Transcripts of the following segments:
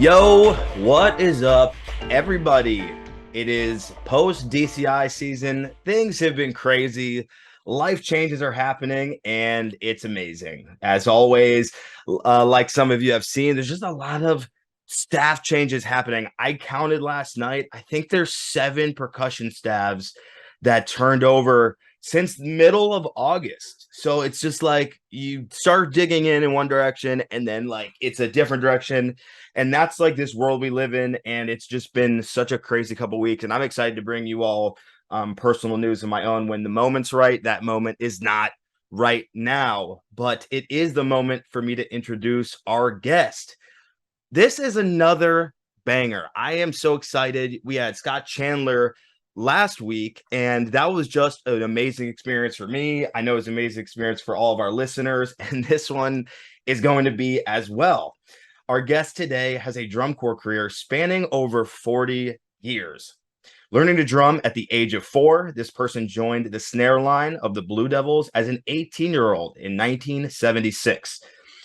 Yo, what is up, everybody? It is post DCI season. Things have been crazy. Life changes are happening, and it's amazing. As always, like some of you have seen, there's just a lot of staff changes happening. I counted last night. I think there's 7 percussion staffs that turned over since middle of August. So it's just like you start digging in one direction, and then like it's a different direction. And that's like this world we live in. And it's just been such a crazy couple weeks. And I'm excited to bring you all personal news of my own. When the moment's right, that moment is not right now, but it is the moment for me to introduce our guest. This is another banger. I am so excited. We had Scott Chandler last week, and that was just an amazing experience for me. I know it's an amazing experience for all of our listeners, and this one is going to be as well. Our guest today has a drum corps career spanning over 40 years. Learning to drum at the age of 4, this person joined the snare line of the Blue Devils as an 18-year-old in 1976.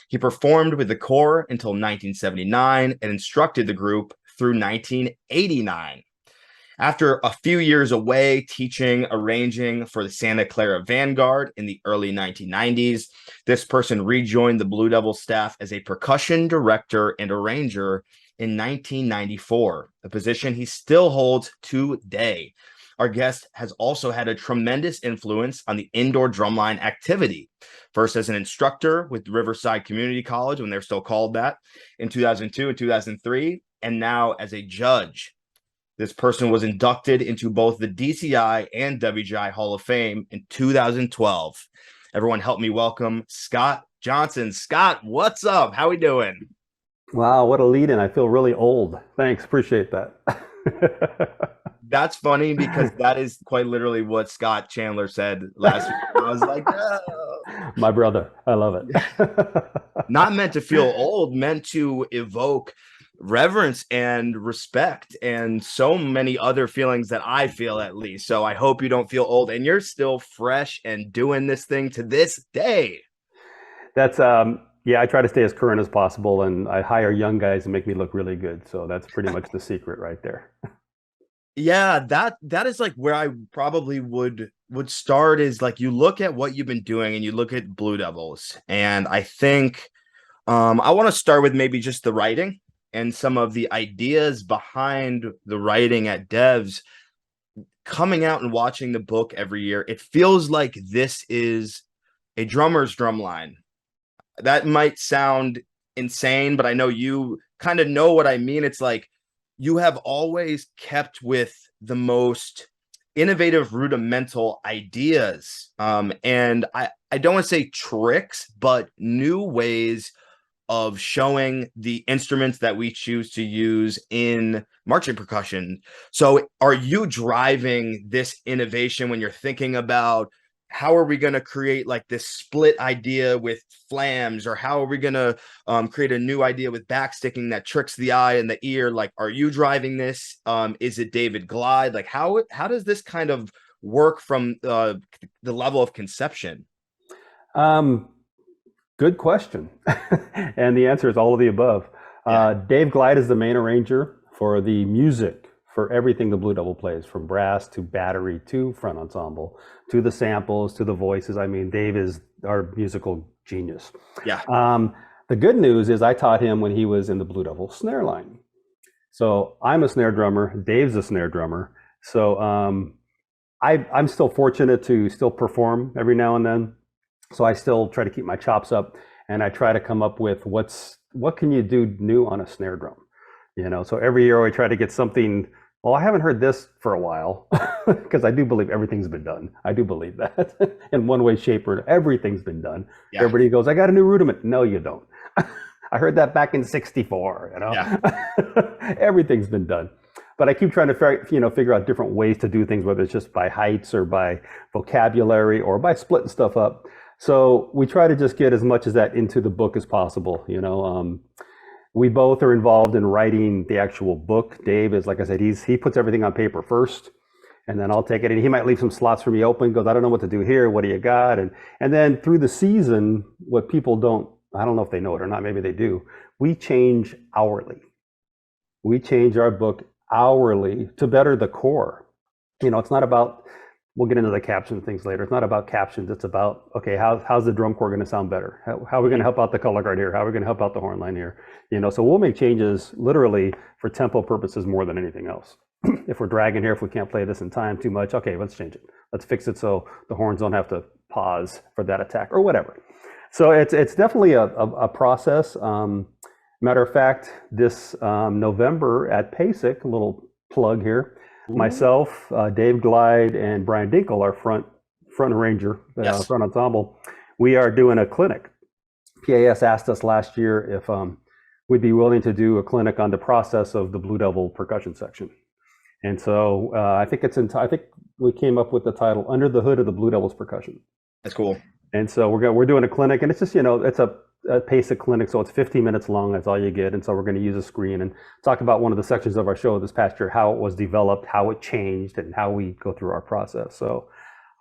He performed with the corps until 1979 and instructed the group through 1989. After a few years away teaching arranging for the Santa Clara Vanguard in the early 1990s, this person rejoined the Blue Devil staff as a percussion director and arranger in 1994, a position he still holds today. Our guest has also had a tremendous influence on the indoor drumline activity, first as an instructor with Riverside Community College, when they're still called that, in 2002 and 2003, and now as a judge. This person was inducted into both the DCI and WGI Hall of Fame in 2012. Everyone help me welcome Scott Johnson. Scott, what's up? How we doing? Wow, what a lead in. I feel really old. Thanks. Appreciate that. That's funny because that is quite literally what Scott Chandler said last week. I was like, oh. My brother. I love it. Not meant to feel old, meant to evoke reverence and respect and so many other feelings that I feel, at least. So I hope you don't feel old and you're still fresh and doing this thing to this day. That's yeah, I try to stay as current as possible, and I hire young guys to make me look really good. So that's pretty much the secret right there. Yeah, that is like where I probably would start, is like you look at what you've been doing and you look at Blue Devils, and I think I want to start with maybe just the writing and some of the ideas behind the writing at Devs. Coming out and watching the book every year, it feels like this is a drummer's drumline. That might sound insane, but I know you kind of know what I mean. It's like you have always kept with the most innovative, rudimental ideas. And I don't want to say tricks, but new ways of showing the instruments that we choose to use in marching percussion. So are you driving this innovation when you're thinking about how are we going to create like this split idea with flams, or how are we going to create a new idea with backsticking that tricks the eye and the ear? Like, are you driving this? Is it David Glide? Like, how does this kind of work from the level of conception? Good question. And the answer is all of the above. Yeah. Dave Glide is the main arranger for the music for everything the Blue Devil plays, from brass to battery to front ensemble to the samples to the voices. I mean, Dave is our musical genius. Yeah. The good news is I taught him when he was in the Blue Devil snare line. So I'm a snare drummer. Dave's a snare drummer. So I'm still fortunate to still perform every now and then. So I still try to keep my chops up, and I try to come up with what can you do new on a snare drum, So every year I try to get something. Well, I haven't heard this for a while, because I do believe everything's been done. I do believe that in one way, shape, or everything's been done. Yeah. Everybody goes, I got a new rudiment. No, you don't. I heard that back in '64. Yeah. Everything's been done. But I keep trying to figure out different ways to do things, whether it's just by heights or by vocabulary or by splitting stuff up. So we try to just get as much of that into the book as possible. We both are involved in writing the actual book. Dave is, like I said, he puts everything on paper first, and then I'll take it, and he might leave some slots for me open, goes, I don't know what to do here, what do you got? And then through the season, what people don't, I don't know if they know it or not, maybe they do, we change hourly. we change our book hourly to better the core. It's not about, we'll get into the caption things later. It's not about captions. It's about, okay, how's the drum corps going to sound better? How are we going to help out the color guard here? How are we going to help out the horn line here? So we'll make changes literally for tempo purposes more than anything else. If we're dragging here, if we can't play this in time too much, okay, let's change it. Let's fix it so the horns don't have to pause for that attack or whatever. So it's definitely a process. Matter of fact, this November at PASIC, a little plug here, myself, Dave Glide, and Brian Dinkle, our front arranger, Yes. front ensemble, we are doing a clinic. PAS asked us last year if we'd be willing to do a clinic on the process of the Blue Devil percussion section. And so I think we came up with the title "Under the Hood of the Blue Devils Percussion." That's cool. And so we're doing a clinic, and it's just it's a PASIC clinic, so it's 15 minutes long. That's all you get. And so we're going to use a screen and talk about one of the sections of our show this past year, how it was developed, how it changed, and how we go through our process. So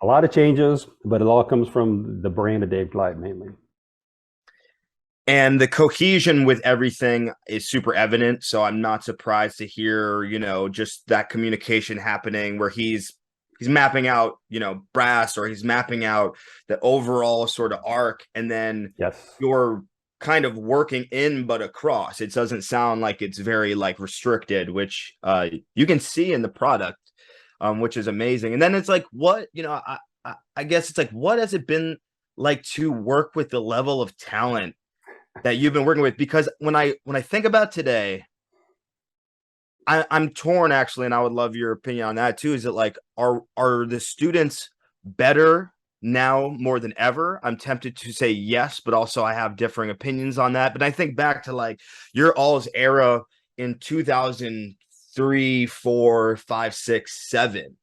a lot of changes, but it all comes from the brain of Dave Glide mainly. And the cohesion with everything is super evident. So I'm not surprised to hear, just that communication happening where he's mapping out, brass, or he's mapping out the overall sort of arc. And then you're kind of working in but across. It doesn't sound like it's very restricted, which you can see in the product, which is amazing. And then it's like, what, I guess it's like, what has it been like to work with the level of talent that you've been working with? Because when I think about today, I'm torn actually, and I would love your opinion on that too. Is it like, are the students better now more than ever? I'm tempted to say yes, but also I have differing opinions on that. But I think back to your all's era in 2003, 4, 5, 6, 7.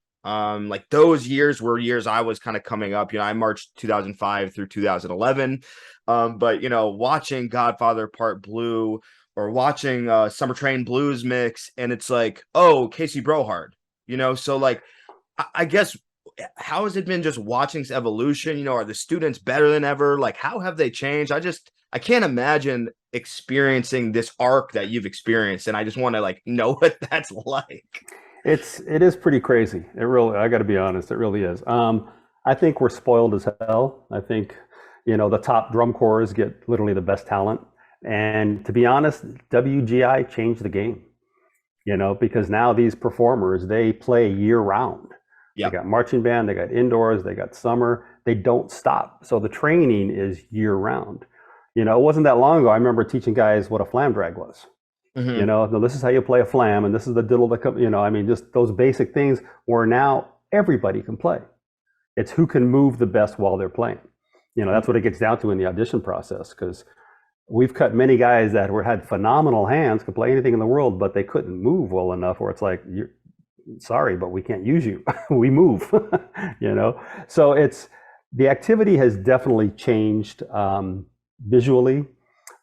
Those years were years I was kind of coming up. I marched 2005 through 2011. But watching Godfather Part Blue or watching Summer Train Blues mix, and it's like, oh, Casey Brohard, so I guess, how has it been just watching this evolution? Are the students better than ever? How have they changed? I can't imagine experiencing this arc that you've experienced, and I just want to know what that's like. It is pretty crazy. I got to be honest, it really is. I think we're spoiled as hell. I think the top drum corps get literally the best talent. And to be honest, WGI changed the game, because now these performers, they play year round. Yep. They got marching band, they got indoors, they got summer, they don't stop. So the training is year round. It wasn't that long ago, I remember teaching guys what a flam drag was. Mm-hmm. Now this is how you play a flam, and this is the diddle that comes, just those basic things where now everybody can play. It's who can move the best while they're playing. That's what it gets down to in the audition process, because we've cut many guys that had phenomenal hands, could play anything in the world, but they couldn't move well enough, where it's like, you're sorry, but we can't use you. We move, So the activity has definitely changed visually,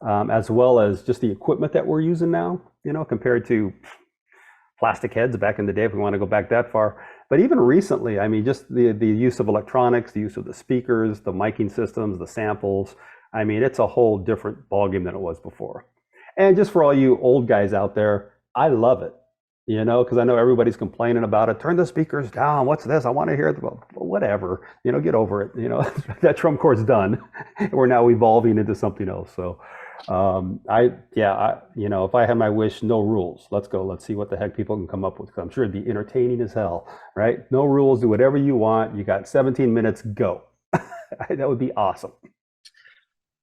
as well as just the equipment that we're using now, compared to plastic heads back in the day, if we want to go back that far. But even recently, just the use of electronics, the use of the speakers, the miking systems, the samples, it's a whole different ballgame than it was before. And just for all you old guys out there, I love it, because I know everybody's complaining about it. Turn the speakers down. What's this? I want to hear it. Well, whatever, get over it. That drum corps is done. We're now evolving into something else. So if I had my wish, no rules. Let's go. Let's see what the heck people can come up with. I'm sure it'd be entertaining as hell, right? No rules. Do whatever you want. You got 17 minutes. Go. That would be awesome.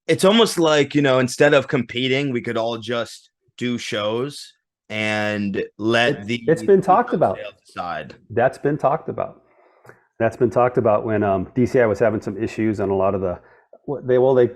It's almost like, instead of competing, we could all just do shows and let it's been talked about. Decide. That's been talked about. That's been talked about when DCI was having some issues, and a lot of what was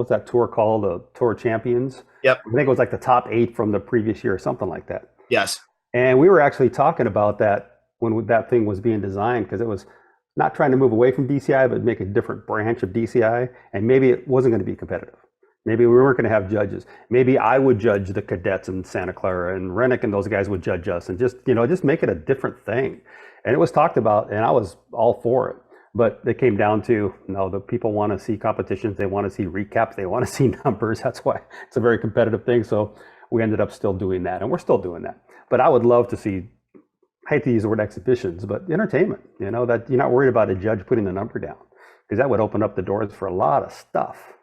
that tour called? The Tour Champions? Yep. I think it was the top 8 from the previous year or something like that. Yes. And we were actually talking about that when that thing was being designed, because it was not trying to move away from DCI, but make a different branch of DCI. And maybe it wasn't going to be competitive. Maybe we weren't going to have judges. Maybe I would judge the cadets in Santa Clara, and Rennick and those guys would judge us, and just make it a different thing. And it was talked about, and I was all for it. But it came down to, the people want to see competitions. They want to see recaps. They want to see numbers. That's why it's a very competitive thing. So we ended up still doing that, and we're still doing that. But I would love to see, I hate to use the word exhibitions, but entertainment, that you're not worried about a judge putting the number down, because that would open up the doors for a lot of stuff.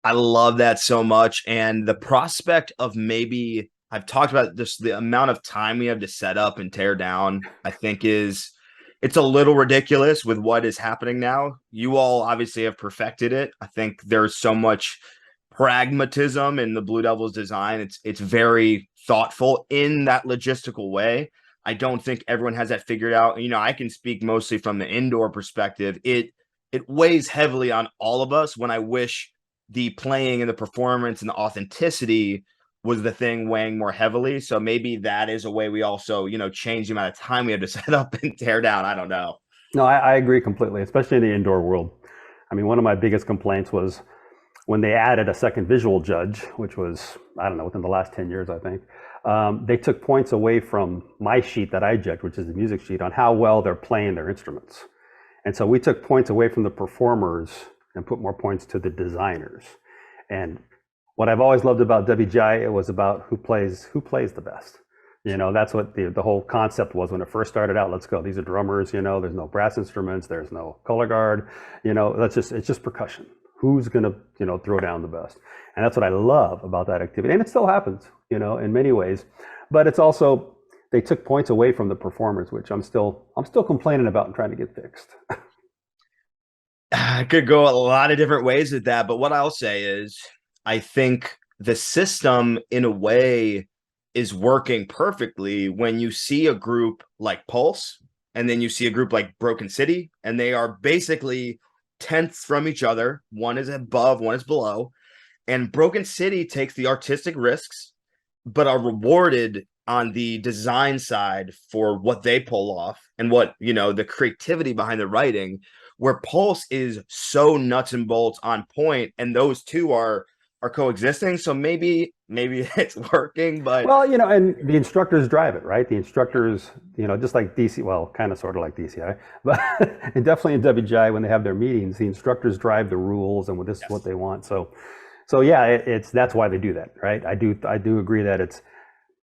I love that so much. And the prospect of maybe, I've talked about this, the amount of time we have to set up and tear down, I think it's a little ridiculous with what is happening now. You all obviously have perfected it. I think there's so much pragmatism in the Blue Devils design. It's very thoughtful in that logistical way. I don't think everyone has that figured out. I can speak mostly from the indoor perspective. It weighs heavily on all of us when I wish the playing and the performance and the authenticity was the thing weighing more heavily. So maybe that is a way we also, change the amount of time we have to set up and tear down. I don't know. No, I agree completely, especially in the indoor world. I mean, one of my biggest complaints was when they added a second visual judge, which was, I don't know, within the last 10 years, I think. They took points away from my sheet that I judge, which is the music sheet, on how well they're playing their instruments. And so we took points away from the performers and put more points to the designers. And what I've always loved about WGI, it was about who plays the best. That's what the whole concept was when it first started out. Let's go. These are drummers, there's no brass instruments, there's no color guard, it's just percussion. Who's gonna, throw down the best? And that's what I love about that activity. And it still happens, in many ways. But it's also, they took points away from the performers, which I'm still complaining about and trying to get fixed. I could go a lot of different ways with that, but what I'll say is I think the system in a way is working perfectly when you see a group like Pulse and then you see a group like Broken City, and they are basically tenths from each other. One is above, one is below, and Broken City takes the artistic risks but are rewarded on the design side for what they pull off and what, the creativity behind the writing, where Pulse is so nuts and bolts on point, and those two are coexisting. So maybe it's working, but well, and the instructors drive it, right? The instructors, just like DC, well, kind of sort of like DCI, but and definitely in WGI when they have their meetings, the instructors drive the rules and this is what they want. So yeah, that's why they do that, right? I do agree that it's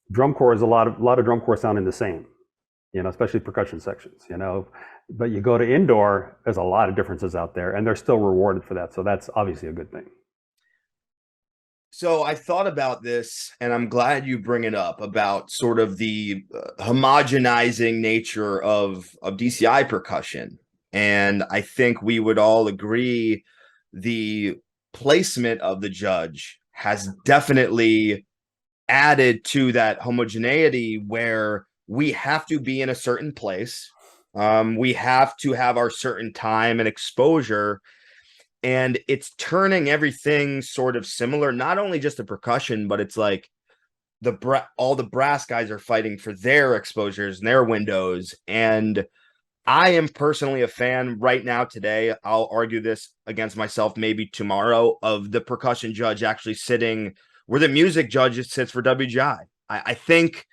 drum corps is a lot of drum corps sounding the same, especially percussion sections, but you go to indoor, there's a lot of differences out there, and they're still rewarded for that. So that's obviously a good thing. So I thought about this, and I'm glad you bring it up about sort of the homogenizing nature of DCI percussion. And I think we would all agree the placement of the judge has definitely added to that homogeneity, where we have to be in a certain place. We have to have our certain time and exposure. And it's turning everything sort of similar, not only just the percussion, but it's like all the brass guys are fighting for their exposures and their windows. And I am personally a fan right now today. I'll argue this against myself maybe tomorrow, of the percussion judge actually sitting where the music judge sits for WGI. I think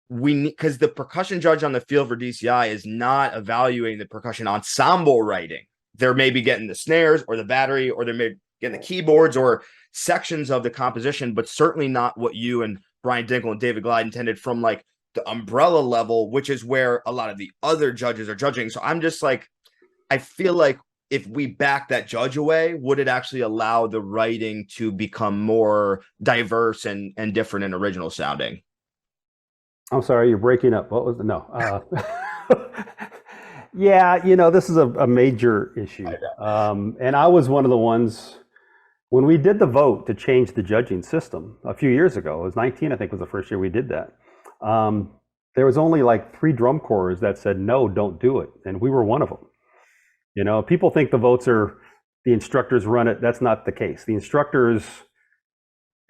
we need, because the percussion judge on the field for DCI is not evaluating the percussion ensemble writing. They're maybe getting the snares or the battery, or they're maybe getting the keyboards or sections of the composition, but certainly not what you and Brian Dinkle and David Glide intended from like the umbrella level, which is where a lot of the other judges are judging. So I'm just like, I feel like if we back that judge away, would it actually allow the writing to become more diverse and different and original sounding? I'm sorry, you're breaking up. What was the no? Yeah, this is a major issue. And I was one of the ones, when we did the vote to change the judging system a few years ago, it was 19, I think was the first year we did that. There was only like 3 drum corps that said, no, don't do it. And we were one of them. People think the votes are, the instructors run it. That's not the case. The instructors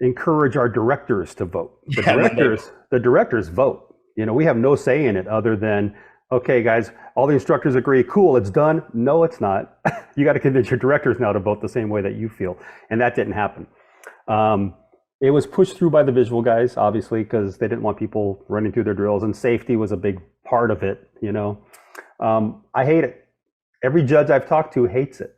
encourage our directors to vote. The directors vote. We have no say in it other than, okay, guys, all the instructors agree, cool, it's done. No, it's not. You got to convince your directors now to vote the same way that you feel. And that didn't happen. It was pushed through by the visual guys, obviously, because they didn't want people running through their drills, and safety was a big part of it. I hate it. Every judge I've talked to hates it.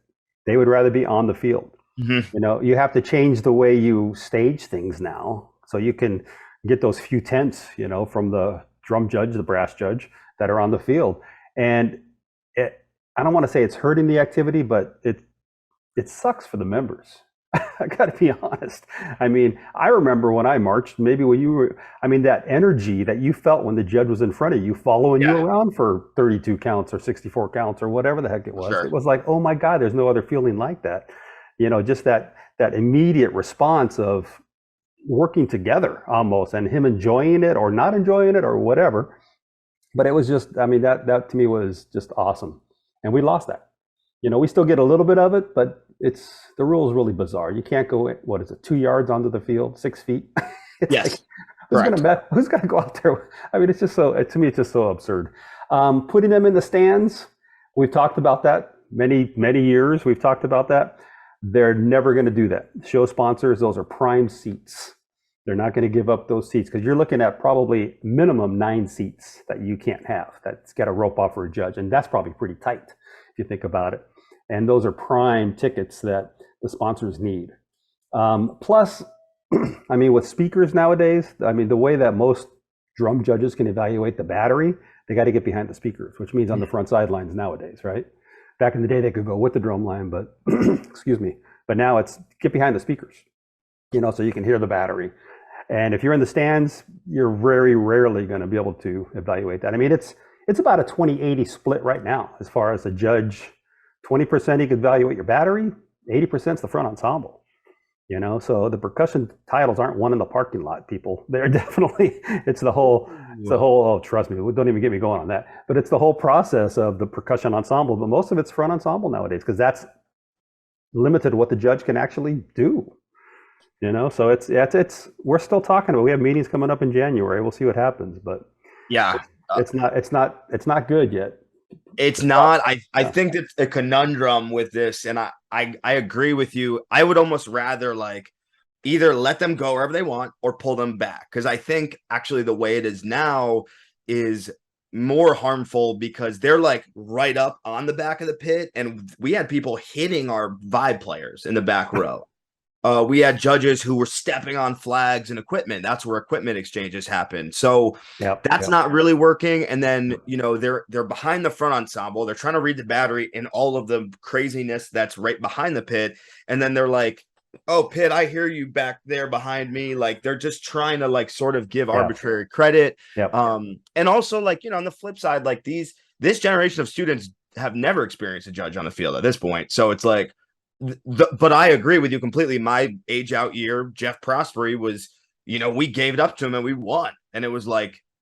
They would rather be on the field. Mm-hmm. You have to change the way you stage things now. So you can get those few tenths, from the drum judge, the brass judge that are on the field. And I don't want to say it's hurting the activity, but it sucks for the members. I got to be honest. I mean, I remember when I marched, maybe when you were, that energy that you felt when the judge was in front of you, following you around for 32 counts or 64 counts or whatever the heck it was. Sure. It was like, oh my God, there's no other feeling like that. Just that immediate response of working together almost, and him enjoying it or not enjoying it or whatever. But it was just, that to me was just awesome. And we lost that. We still get a little bit of it, but the rule is really bizarre. You can't go, 2 yards onto the field, 6 feet. Yes. Like, who's gonna go out there? It's just so, to me, it's just so absurd. Putting them in the stands, we've talked about that many years. We've talked about that. They're never going to do that. Show sponsors, those are prime seats. They're not going to give up those seats, because you're looking at probably minimum 9 seats that you can't have. That's got a rope off for a judge, and that's probably pretty tight if you think about it. And those are prime tickets that the sponsors need. Plus, with speakers nowadays, the way that most drum judges can evaluate the battery, they got to get behind the speakers, which means on the front sidelines nowadays, right? Back in the day, they could go with the drum line, but excuse me. But now it's get behind the speakers, so you can hear the battery. And if you're in the stands, you're very rarely going to be able to evaluate that. It's about a 20-80 split right now as far as a judge. 20% he could evaluate your battery, 80% is the front ensemble. So the percussion titles aren't won in the parking lot, people. They're definitely, it's the whole, oh, trust me, don't even get me going on that. But it's the whole process of the percussion ensemble, but most of it's front ensemble nowadays, because that's limited what the judge can actually do. So it's we're still talking about, we have meetings coming up in January. We'll see what happens, but yeah, it's not good yet. It's not. I think that's a conundrum with this, and I agree with you. I would almost rather either let them go wherever they want or pull them back, because I think actually the way it is now is more harmful, because they're right up on the back of the pit, and we had people hitting our vibe players in the back row. We had judges who were stepping on flags and equipment. That's where equipment exchanges happen. So that's not really working. And then, they're behind the front ensemble. They're trying to read the battery and all of the craziness that's right behind the pit. And then they're like, oh, pit, I hear you back there behind me. They're just trying to sort of give arbitrary credit. And also on the flip side, this generation of students have never experienced a judge on the field at this point. So it's but I agree with you completely. My age out year, Jeff Prosperi was, we gave it up to him and we won. And it was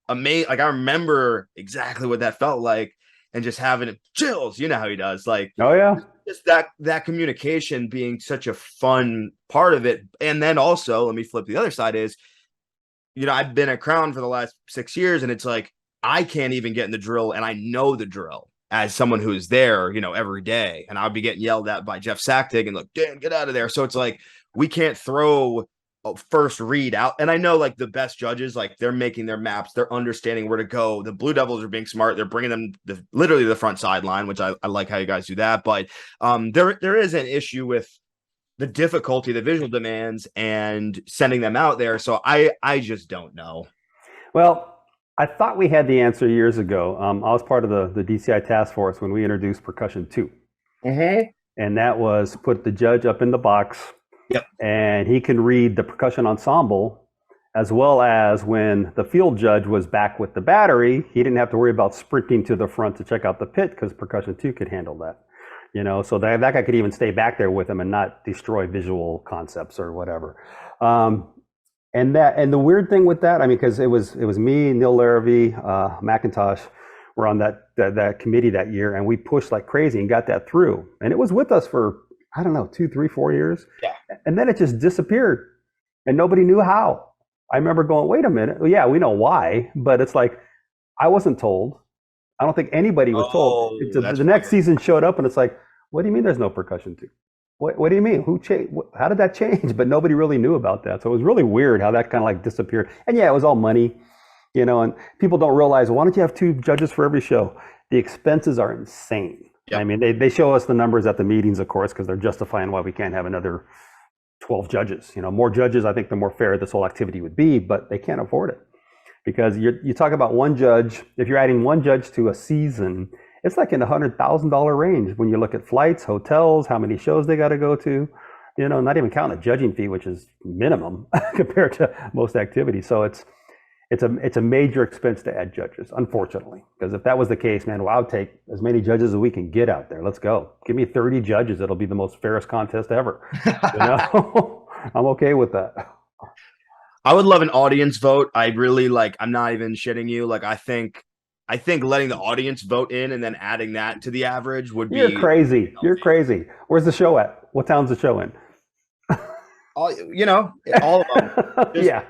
amazing. I remember exactly what that felt like, and just having it chills. You know how he does. Oh yeah. Just that communication being such a fun part of it. And then also, let me flip the other side is, I've been at Crown for the last 6 years, and it's I can't even get in the drill, and I know the drill as someone who's there, every day. And I'll be getting yelled at by Jeff Sacktig and look, Dan, get out of there. So it's we can't throw a first read out. And I know the best judges, they're making their maps, they're understanding where to go. The Blue Devils are being smart. They're bringing them literally the front sideline, which I like how you guys do that. But there is an issue with the difficulty, the visual demands, and sending them out there. So I just don't know. Well, I thought we had the answer years ago. I was part of the DCI task force when we introduced Percussion 2. And that was put the judge up in the box, and he can read the percussion ensemble, as well as when the field judge was back with the battery, he didn't have to worry about sprinting to the front to check out the pit, because Percussion 2 could handle that. So that guy could even stay back there with him and not destroy visual concepts or whatever. And the weird thing with that, because it was me, Neil Larrabee, McIntosh were on that committee that year, and we pushed like crazy and got that through. And it was with us for, I don't know, 2, 3, 4 years. Yeah. And then it just disappeared, and nobody knew how. I remember going, wait a minute. Well, yeah, we know why, but it's I wasn't told. I don't think anybody was told. The next season showed up, and it's what do you mean there's no Percussion 2? What do you mean? Who changed? How did that change? But nobody really knew about that. So it was really weird how that kind of disappeared. And yeah, it was all money, and people don't realize, why don't you have 2 judges for every show? The expenses are insane. Yep. They show us the numbers at the meetings, of course, because they're justifying why we can't have another 12 judges. More judges, I think the more fair this whole activity would be, but they can't afford it. Because you talk about one judge, if you're adding one judge to a season, it's like in the $100,000 range when you look at flights, hotels, how many shows they got to go to, not even counting a judging fee, which is minimum compared to most activities. So it's a major expense to add judges, unfortunately. Because if that was the case, man, well, I'll take as many judges as we can get out there. Let's go. Give me 30 judges. It'll be the most fairest contest ever. I'm okay with that. I would love an audience vote. I really I'm not even shitting you. I think letting the audience vote in and then adding that to the average would be. You're crazy. You're crazy. Where's the show at? What town's the show in? All of them. Yeah.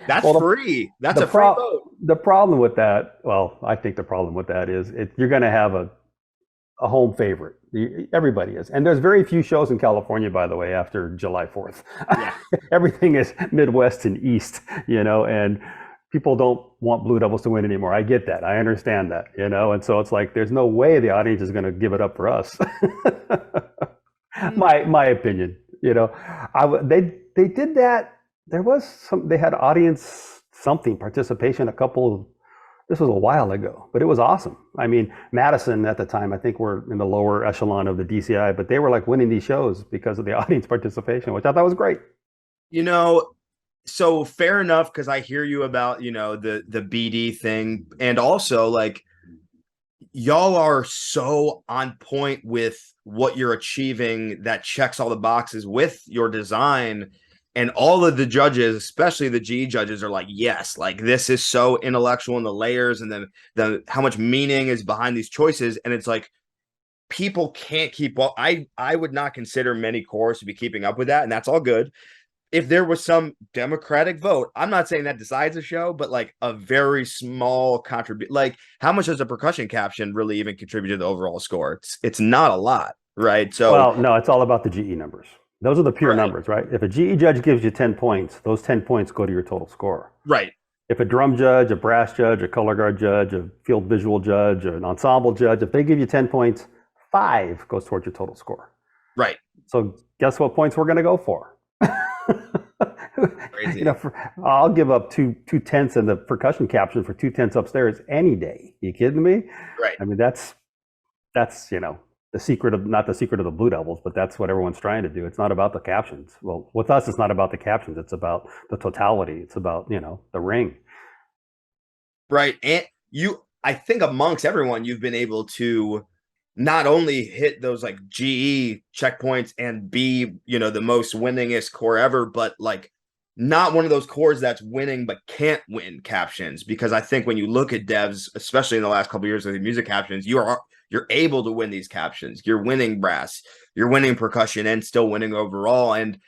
That's free. That's a free vote. The problem with that, I think the problem with that is you're going to have a home favorite. Everybody is. And there's very few shows in California, by the way, after July 4th. Yeah. Everything is Midwest and East, and people don't want Blue Devils to win anymore. I get that. I understand that, and so it's like, there's no way the audience is going to give it up for us. My opinion, they did that. There was they had audience participation, this was a while ago, but it was awesome. I mean, Madison at the time, I think we're in the lower echelon of the DCI, but they were winning these shows because of the audience participation, which I thought was great. So fair enough, because I hear you about, the BD thing. And also, y'all are so on point with what you're achieving that checks all the boxes with your design. And all of the judges, especially the GE judges, are yes, this is so intellectual in the layers and then how much meaning is behind these choices. And it's people can't keep up. I would not consider many cores to be keeping up with that. And that's all good. If there was some democratic vote, I'm not saying that decides a show, but a very small contribution, how much does a percussion caption really even contribute to the overall score? It's not a lot, right? So, no, it's all about the GE numbers. Those are the pure numbers, right? If a GE judge gives you 10 points, those 10 points go to your total score. Right. If a drum judge, a brass judge, a color guard judge, a field visual judge, or an ensemble judge, if they give you 10 points, 5 goes towards your total score. Right. So guess what points we're going to go for? Crazy. I'll give up 2/10 in the percussion caption for 2/10 upstairs any day. You kidding me? Right. I mean, that's the secret of, not the secret of the Blue Devils, but that's what everyone's trying to do. It's not about the captions. Well, with us, it's not about the captions. It's about the totality. It's about, the ring. Right. And I think amongst everyone, you've been able to not only hit those GE checkpoints and be, the most winningest core ever, but not one of those cores that's winning but can't win captions. Because I think when you look at devs, especially in the last couple of years of the music captions, you're able to win these captions. You're winning brass, you're winning percussion, and still winning overall. And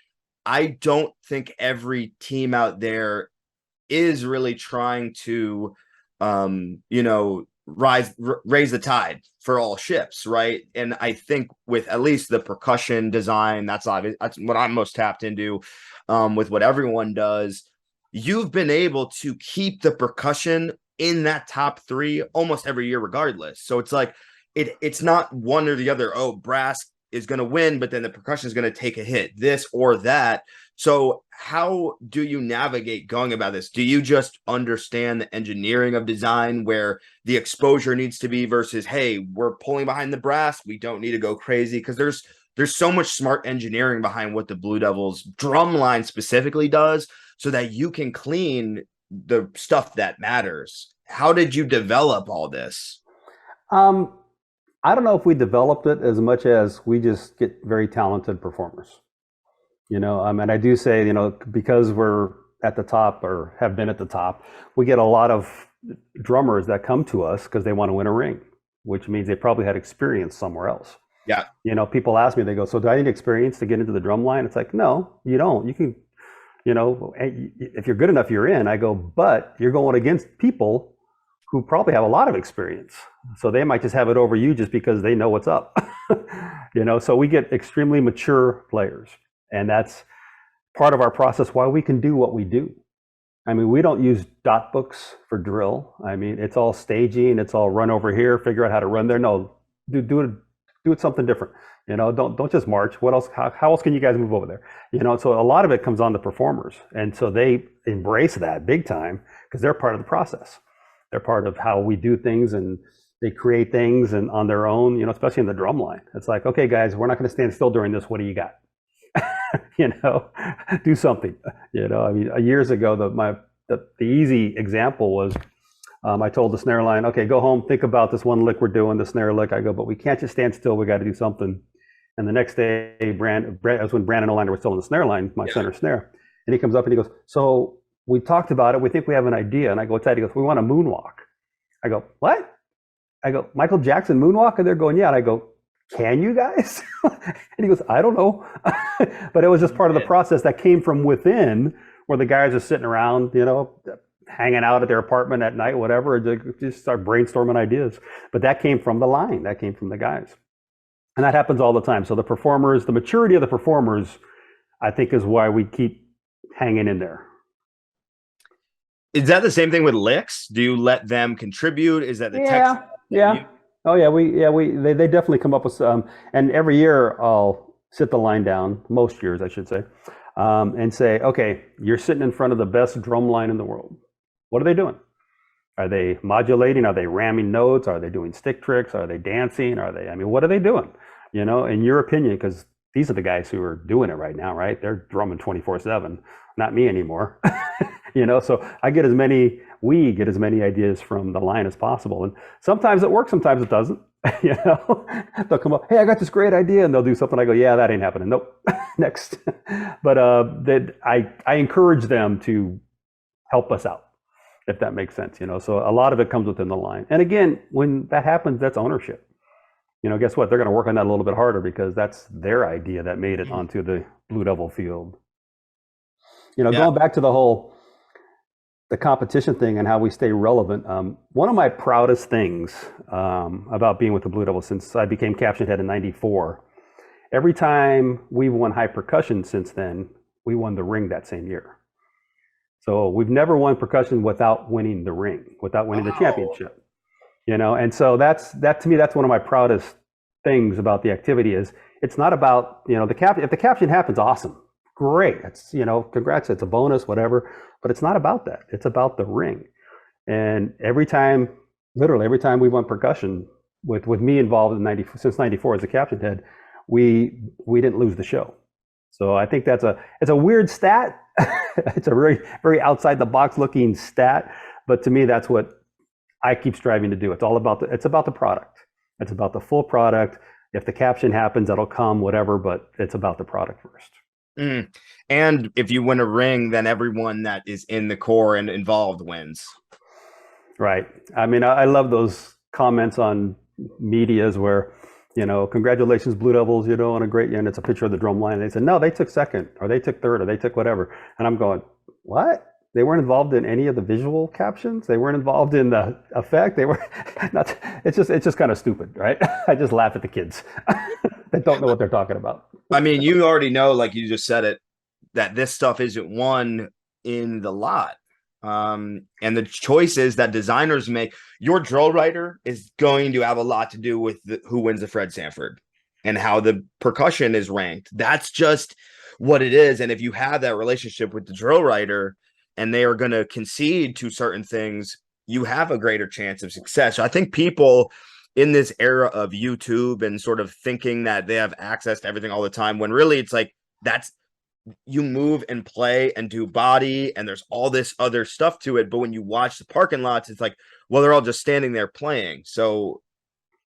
I don't think every team out there is really trying to, raise the tide for all ships, right? And I think with at least the percussion design, that's obvious. That's what I'm most tapped into. With what everyone does, you've been able to keep the percussion in that top 3 almost every year, regardless. So it's not one or the other. Oh, brass is going to win, but then the percussion is going to take a hit, this or that. So how do you navigate going about this? Do you just understand the engineering of design where the exposure needs to be versus, hey, we're pulling behind the brass, we don't need to go crazy? Because there's so much smart engineering behind what the Blue Devils Drumline specifically does so that you can clean the stuff that matters. How did you develop all this? I don't know if we developed it as much as we just get very talented performers. And I do say, because we're at the top or have been at the top, we get a lot of drummers that come to us because they want to win a ring, which means they probably had experience somewhere else. Yeah. People ask me, they go, so do I need experience to get into the drum line? It's like, no, you don't. You can, if you're good enough, you're in. I go, but you're going against people who probably have a lot of experience. So they might just have it over you just because they know what's up. So we get extremely mature players. And that's part of our process why we can do what we do. I mean, we don't use dot books for drill. I mean, it's all staging. It's all run over here, figure out how to run there. No, do it do it something different. Don't just march. What else? How else can you guys move over there? So a lot of it comes on the performers, and so they embrace that big time because they're part of the process. They're part of how we do things, and they create things and on their own. Especially in the drum line, it's like, okay, guys, we're not going to stand still during this. What do you got? Do something. I mean, years ago, the easy example was. I told the snare line, okay, go home, think about this one lick we're doing, the snare lick. I go, but we can't just stand still. We got to do something. And the next day, that was when Brandon Olander was still in the snare line, my center snare. And he comes up and he goes, so we talked about it. We think we have an idea. And I go, what's that? He goes, we want a moonwalk. I go, what? I go, Michael Jackson moonwalk? And they're going, yeah. And I go, can you guys? And he goes, I don't know. But it was just part of the process that came from within, where the guys are sitting around, hanging out at their apartment at night, whatever, just start brainstorming ideas. But that came from the line, that came from the guys. And that happens all the time. So the maturity of the performers, I think, is why we keep hanging in there. Is that the same thing with licks? Do you let them contribute? Is that the text? Yeah. Oh yeah, they definitely come up with some. And every year I'll sit the line down, most years I should say, and say, okay, you're sitting in front of the best drum line in the world. What are they doing? Are they modulating? Are they ramming notes? Are they doing stick tricks? Are they dancing? What are they doing? In your opinion, because these are the guys who are doing it right now, right? They're drumming 24/7, not me anymore. So we get as many ideas from the line as possible. And sometimes it works, sometimes it doesn't. They'll come up, hey, I got this great idea, and they'll do something. I go, yeah, that ain't happening. Nope. Next. But I encourage them to help us out, if that makes sense. So a lot of it comes within the line. And again, when that happens, that's ownership. Guess what? They're going to work on that a little bit harder because that's their idea that made it onto the Blue Devil field. Going back to the competition thing and how we stay relevant. One of my proudest things about being with the Blue Devil since I became caption head in '94, every time we've won high percussion since then, we won the ring that same year. So we've never won percussion without winning the ring, without winning the championship. And so that to me, that's one of my proudest things about the activity is it's not about, if the caption happens, awesome. Great. It's, congrats. It's a bonus, whatever, but it's not about that. It's about the ring. And literally every time we won percussion with me involved since '94 as a caption head, we didn't lose the show. So I think it's a weird stat. It's a very, very outside the box looking stat. But to me, that's what I keep striving to do. It's about the product. It's about the full product. If the caption happens, that'll come, whatever, but it's about the product first. And if you win a ring, then everyone that is in the core and involved wins. Right. I love those comments on medias where, congratulations, Blue Devils, on a great year. And it's a picture of the drum line. And they said, no, they took second, or they took third, or they took whatever. And I'm going, what? They weren't involved in any of the visual captions. They weren't involved in the effect. They were not. It's just kind of stupid, right? I just laugh at the kids that don't know what they're talking about. You already know, like you just said it, that this stuff isn't won in the lot. And the choices that designers make, your drill writer is going to have a lot to do with who wins the Fred Sanford and how the percussion is ranked. That's just what it is. And if you have that relationship with the drill writer and they are going to concede to certain things, you have a greater chance of success. So I think people in this era of YouTube and sort of thinking that they have access to everything all the time, when really it's like, you move and play and do body and there's all this other stuff to it. But when you watch the parking lots, it's like, well, they're all just standing there playing. So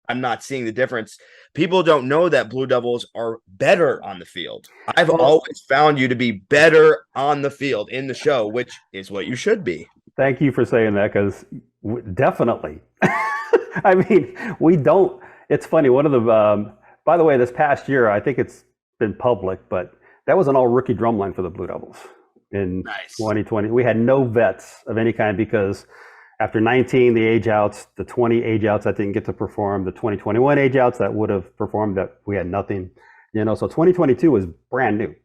I'm not seeing the difference. People don't know that Blue Devils are better on the field. I've always found you to be better on the field in the show, which is what you should be. Thank you for saying that, because definitely. We don't. It's funny. One of the, by the way, this past year, I think it's been public, but that was an all rookie drumline for the Blue Devils in 2020. We had no vets of any kind because after 19, the age outs, the 20 age outs that didn't get to perform, the 2021 age outs that would have performed, that we had nothing, so 2022 was brand new.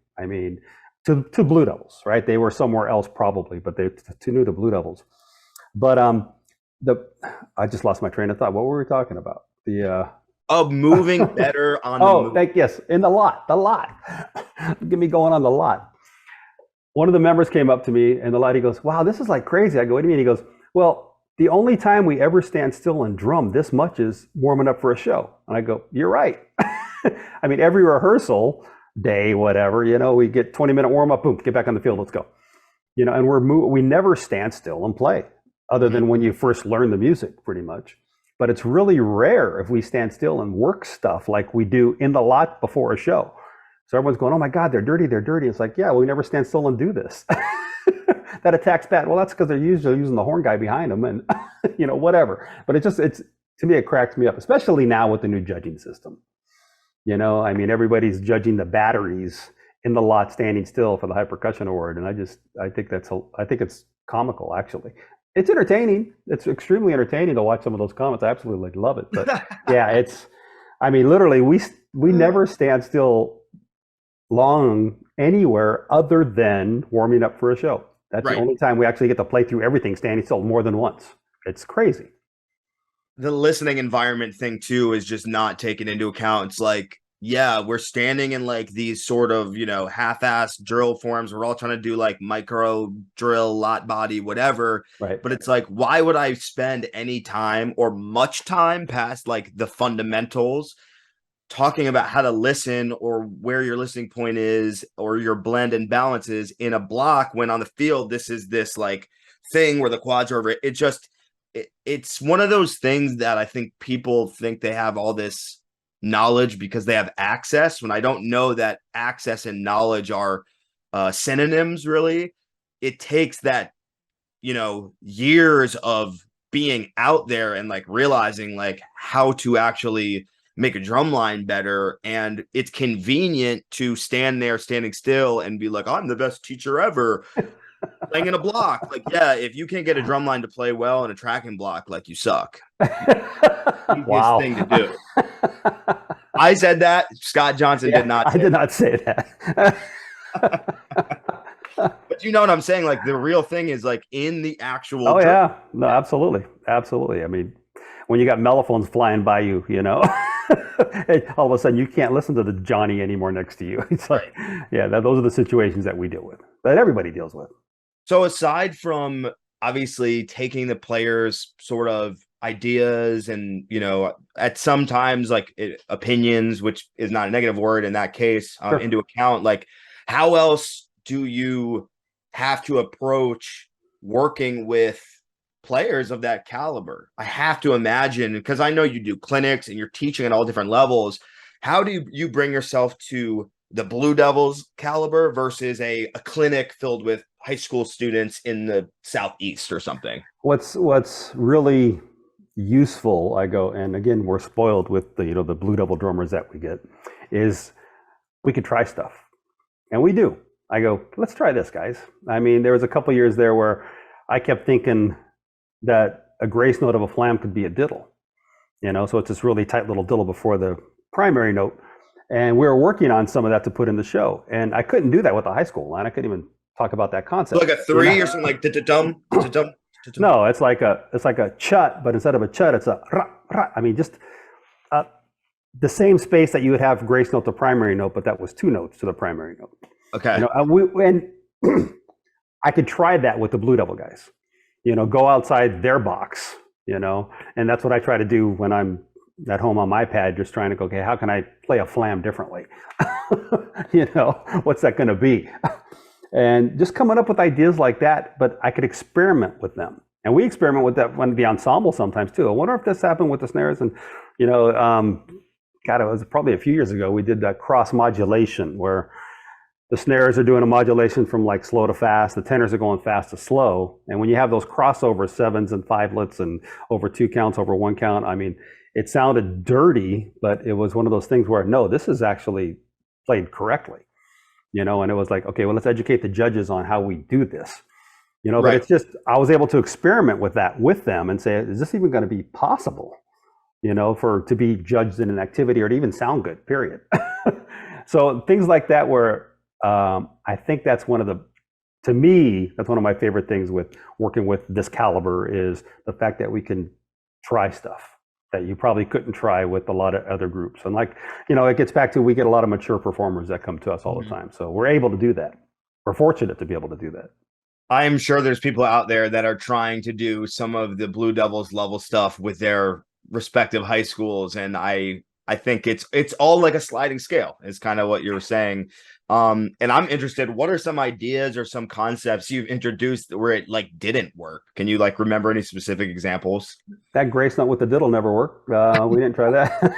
To Blue Devils, right? They were somewhere else probably, but they're too new to Blue Devils. But I just lost my train of thought. What were we talking about? of moving better on the Oh, move. yes, in the lot, Get me going on the lot. One of the members came up to me in the lot. He goes, "Wow, this is like crazy." I go, "What do you mean?" He goes, "Well, the only time we ever stand still and drum this much is warming up for a show." And I go, "You're right." I mean, every rehearsal day, whatever, we get 20-minute warm up, boom, get back on the field, let's go. And we never stand still and play, other than when you first learn the music, pretty much. But it's really rare if we stand still and work stuff like we do in the lot before a show. So everyone's going, "Oh my God, they're dirty, they're dirty." It's like, yeah, well, we never stand still and do this. That attack's bad. Well, that's because they're usually using the horn guy behind them and, whatever. But to me, it cracks me up, especially now with the new judging system. I mean, everybody's judging the batteries in the lot standing still for the high percussion award. And I think it's comical, actually. It's entertaining. It's extremely entertaining to watch some of those comments. I absolutely love it. But yeah, literally, we never stand still long anywhere other than warming up for a show. That's the only time we actually get to play through everything standing still more than once. It's crazy. The listening environment thing too is just not taken into account. It's like, yeah, we're standing in like these sort of, half-ass drill forms. We're all trying to do like micro drill, lot body, whatever. Right. But it's like, why would I spend any time or much time past like the fundamentals talking about how to listen or where your listening point is or your blend and balance is in a block, when on the field this is this like thing where the quads are over it. It's one of those things that I think people think they have all this knowledge because they have access, when I don't know that access and knowledge are synonyms. Really, it takes that years of being out there and like realizing like how to actually make a drum line better. And it's convenient to stand there standing still and be like, I'm the best teacher ever playing in a block. Like, yeah, if you can't get a drum line to play well in a tracking block, like, you suck. Easiest thing to do. I said that. Scott Johnson did not say I did not say that. But you know what I'm saying? Like, the real thing is like in the actual Oh yeah, no, absolutely. I mean, when you got mellophones flying by you, all of a sudden you can't listen to the Johnny anymore next to you. It's like, yeah, those are the situations that we deal with, that everybody deals with. So aside from obviously taking the players' sort of ideas and, at sometimes like opinions, which is not a negative word in that case, Sure. into account, like, how else do you have to approach working with players of that caliber? I have to imagine, because I know you do clinics and you're teaching at all different levels. How do you bring yourself to the Blue Devils caliber versus a clinic filled with high school students in the Southeast or something? What's really useful, and again, we're spoiled with the Blue Devil drummers that we get, is we could try stuff, and we do. I go, let's try this, guys. I mean, there was a couple years there where I kept thinking that a grace note of a flam could be a diddle, so it's this really tight little diddle before the primary note. And we were working on some of that to put in the show. And I couldn't do that with the high school line. I couldn't even talk about that concept. Like a three or something, like dum. No, it's like a chut, but instead of a chut, it's a ra, ra. I mean, just the same space that you would have grace note to primary note, but that was two notes to the primary note. Okay. I could try that with the Blue Devil guys. Go outside their box. And that's what I try to do when I'm at home on my pad, just trying to go, okay, how can I play a flam differently? What's that going to be? And just coming up with ideas like that, but I could experiment with them. And we experiment with that when the ensemble sometimes too. I wonder if this happened with the snares. And, God, it was probably a few years ago, we did that cross modulation where the snares are doing a modulation from like slow to fast. The tenors are going fast to slow. And when you have those crossover sevens and fivelets and over two counts, over one count, I mean, it sounded dirty, but it was one of those things where, no, this is actually played correctly, and it was like, okay, well, let's educate the judges on how we do this, but it's just, I was able to experiment with that with them and say, is this even going to be possible, to be judged in an activity or to even sound good, period. So things like that where I think that's to me, that's one of my favorite things with working with this caliber is the fact that we can try stuff. that you probably couldn't try with a lot of other groups. And like, it gets back to, we get a lot of mature performers that come to us all the time. So we're able to do that. We're fortunate to be able to do that. I'm sure there's people out there that are trying to do some of the Blue Devils level stuff with their respective high schools, and I think it's all like a sliding scale. Is kind of what you were saying. And I'm interested, what are some ideas or some concepts you've introduced where it like didn't work? Can you like remember any specific examples? That grace note with the diddle never worked. We didn't try that.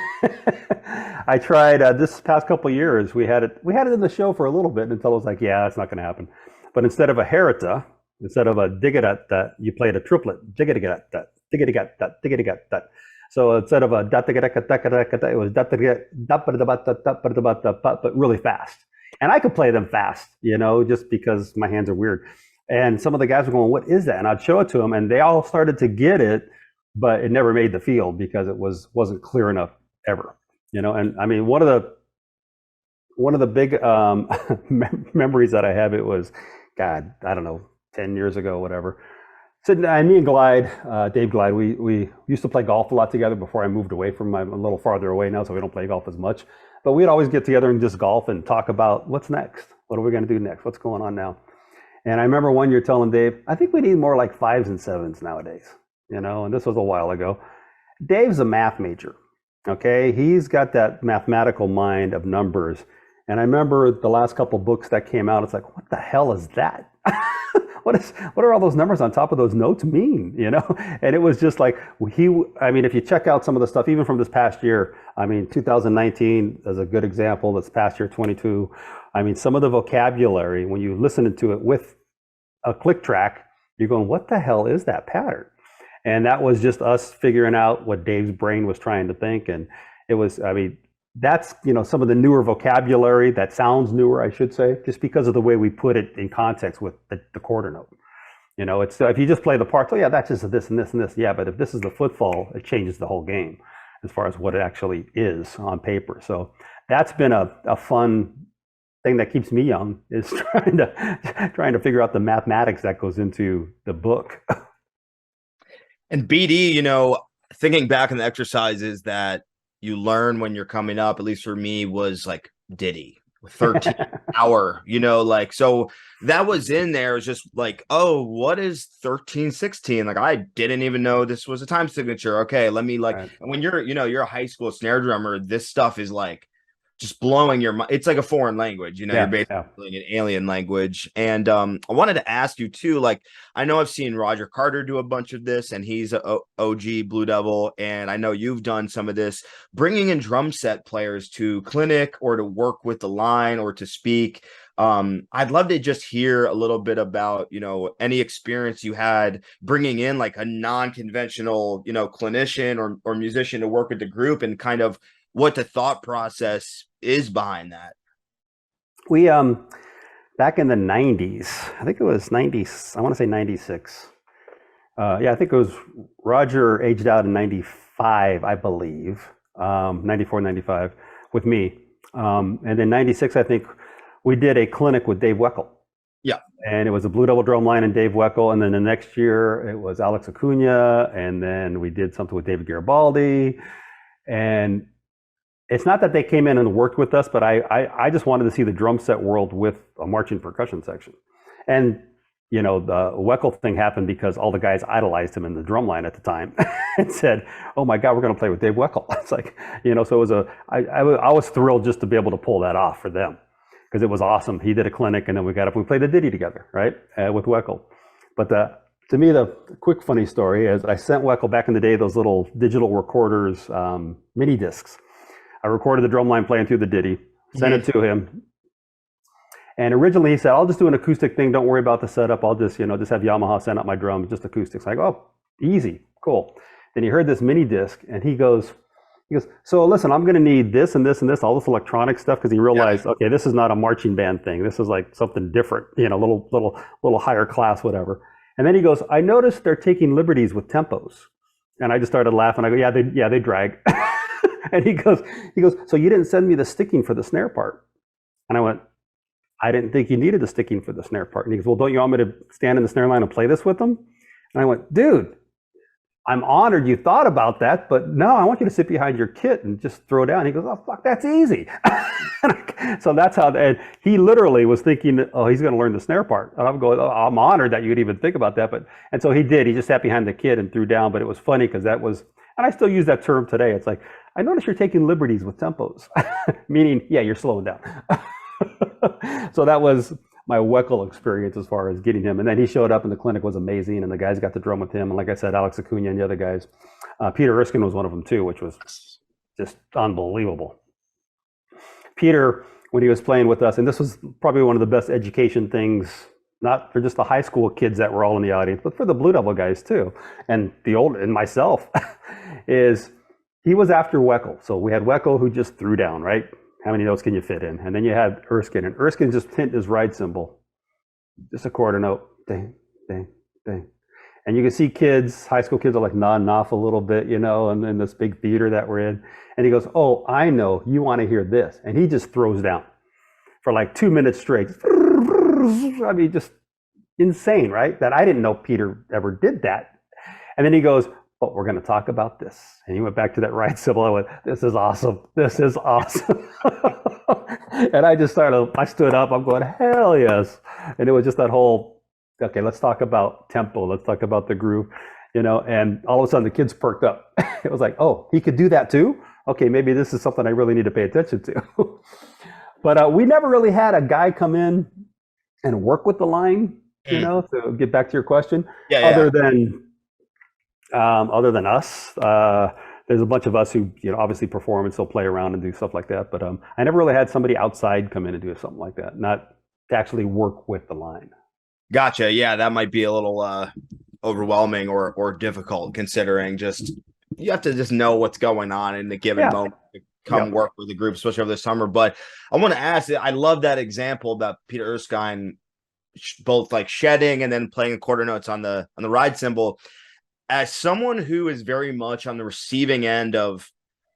I tried this past couple of years. We had it in the show for a little bit until it was like, yeah, it's not going to happen. But instead of a herita, instead of a digga-dat, you played a triplet. Digga-digga-dat, digga-digga-dat, digga-digga-dat. So instead of a da-digga-digga-dat, it was da-digga-da-ba-da-ba-da-ba, but really fast. And I could play them fast, just because my hands are weird. And some of the guys were going, what is that? And I'd show it to them, and they all started to get it, but it never made the field because it wasn't clear enough ever. And I mean, one of the big memories that I have, it was, God, I don't know, 10 years ago, whatever. So me and Glide, Dave Glide, we used to play golf a lot together before I moved away from I'm a little farther away now, so we don't play golf as much. But we'd always get together and just golf and talk about what's next. What are we going to do next? What's going on now? And I remember one year telling Dave, I think we need more like 5s and 7s nowadays, and this was a while ago. Dave's a math major, okay? He's got that mathematical mind of numbers. And I remember the last couple books that came out, it's like, what the hell is that? What are all those numbers on top of those notes mean? And it was just like, if you check out some of the stuff, even from this past year, 2019 is a good example. This past year, 22. Some of the vocabulary, when you listen to it with a click track, you're going, what the hell is that pattern? And that was just us figuring out what Dave's brain was trying to think. And it was, that's, some of the newer vocabulary that sounds newer, I should say, just because of the way we put it in context with the quarter note. It's if you just play the parts, oh yeah, that's just this and this and this. Yeah, but if this is the footfall, it changes the whole game as far as what it actually is on paper. So that's been a fun thing that keeps me young, is trying to figure out the mathematics that goes into the book. And BD, thinking back on the exercises that you learn when you're coming up, at least for me, was like Diddy, 13 hour, so that was in there. It's just like, oh, what is 13/16? Like, I didn't even know this was a time signature. Okay, let me right. When you're a high school snare drummer, this stuff is like just blowing your mind. It's like a foreign language, you're basically an alien language. And I wanted to ask you too, like, I know I've seen Roger Carter do a bunch of this, and he's a OG Blue Devil, and I know you've done some of this, bringing in drum set players to clinic or to work with the line or to speak. I'd love to just hear a little bit about, any experience you had bringing in like a non-conventional, clinician or musician to work with the group, and kind of what the thought process is behind that. We back in the 90s, I think it was 90s, I want to say 96. I think it was Roger aged out in 95, I believe, 94, 95 with me. And then 96, I think we did a clinic with Dave Weckel. Yeah. And it was a Blue Devil Drumline and Dave Weckel. And then the next year it was Alex Acuna. And then we did something with David Garibaldi. And it's not that they came in and worked with us, but I just wanted to see the drum set world with a marching percussion section. And, the Weckel thing happened because all the guys idolized him in the Drumline at the time and said, oh my God, we're going to play with Dave Weckel. It's like, so it was I was thrilled just to be able to pull that off for them, because it was awesome. He did a clinic, and then we played the ditty together, right, with Weckel. But to me, the quick funny story is I sent Weckel back in the day those little digital recorders, mini discs. I recorded the Drumline playing through the ditty, sent it to him. And originally he said, I'll just do an acoustic thing. Don't worry about the setup. I'll just, just have Yamaha send out my drums, just acoustics. I go, oh, easy, cool. Then he heard this mini disc, and he goes, so listen, I'm going to need this and this and this, all this electronic stuff, because he realized, okay, this is not a marching band thing. This is like something different, little higher class, whatever. And then he goes, I noticed they're taking liberties with tempos. And I just started laughing. I go, yeah, they drag. And he goes, so you didn't send me the sticking for the snare part? And I went, I didn't think you needed the sticking for the snare part. And he goes, well, don't you want me to stand in the snare line and play this with them? And I went, dude, I'm honored you thought about that, but no, I want you to sit behind your kit and just throw down. He goes, oh, fuck, that's easy. So that's how, and he literally was thinking, oh, he's going to learn the snare part. And I'm going, oh, I'm honored that you would even think about that. And so he did. He just sat behind the kit and threw down. But it was funny because that was, and I still use that term today. It's like, I notice you're taking liberties with tempos, meaning, yeah, you're slowing down. So that was my Weckel experience as far as getting him. And then he showed up and the clinic was amazing. And the guys got to drum with him. And like I said, Alex Acuna and the other guys, Peter Erskine was one of them too, which was just unbelievable. Peter, when he was playing with us, and this was probably one of the best education things, not for just the high school kids that were all in the audience, but for the Blue Devil guys too, and the old and myself, is he was after Weckel. So we had Weckel who just threw down, right? How many notes can you fit in? And then you had Erskine, and Erskine just hit his ride cymbal, just a quarter note, ding, ding, ding. And you can see kids, high school kids are like nodding off a little bit, you know, and in this big theater that we're in. And he goes, oh, I know, you want to hear this. And he just throws down for like 2 minutes straight. I mean, just insane, right? That I didn't know Peter ever did that. And then he goes, but we're going to talk about this. And he went back to that right symbol. I went, this is awesome. This is awesome. And I stood up. I'm going, hell yes. And it was just that whole, okay, let's talk about tempo. Let's talk about the groove, you know, and all of a sudden the kids perked up. It was like, oh, he could do that too? Okay, maybe this is something I really need to pay attention to. But we never really had a guy come in and work with the line, you know, to get back to your question. Other than us, there's a bunch of us who, you know, obviously perform and still play around and do stuff like that. But I never really had somebody outside come in and do something like that, not to actually work with the line. Gotcha. Yeah, that might be a little overwhelming or difficult, considering just you have to just know what's going on in the given moment to come work with the group, especially over the summer. But I want to ask, I love that example about Peter Erskine, both like shedding and then playing the quarter notes on the ride cymbal. As someone who is very much on the receiving end of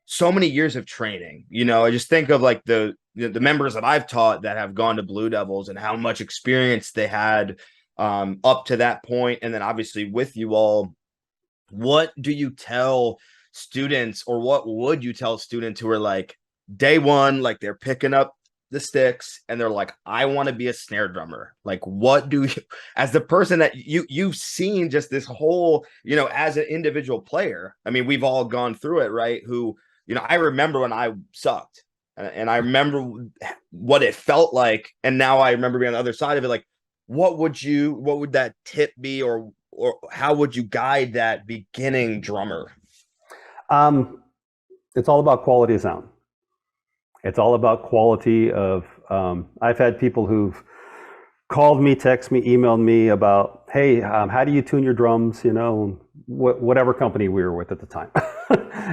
so many years of training, you know, I just think of like the members that I've taught that have gone to Blue Devils and how much experience they had up to that point. And then obviously with you all, what do you tell students, or what would you tell students who are like day one, like they're picking up the sticks and they're like, I want to be a snare drummer? Like, what do you, as the person that you've seen just this whole, you know, as an individual player, I mean, we've all gone through it, right? Who, you know, I remember when I sucked and I remember what it felt like. And now I remember being on the other side of it. Like, what would that tip be, or how would you guide that beginning drummer? It's all about quality of sound. It's all about quality of, I've had people who've called me, text me, emailed me about, hey, how do you tune your drums? You know, whatever company we were with at the time,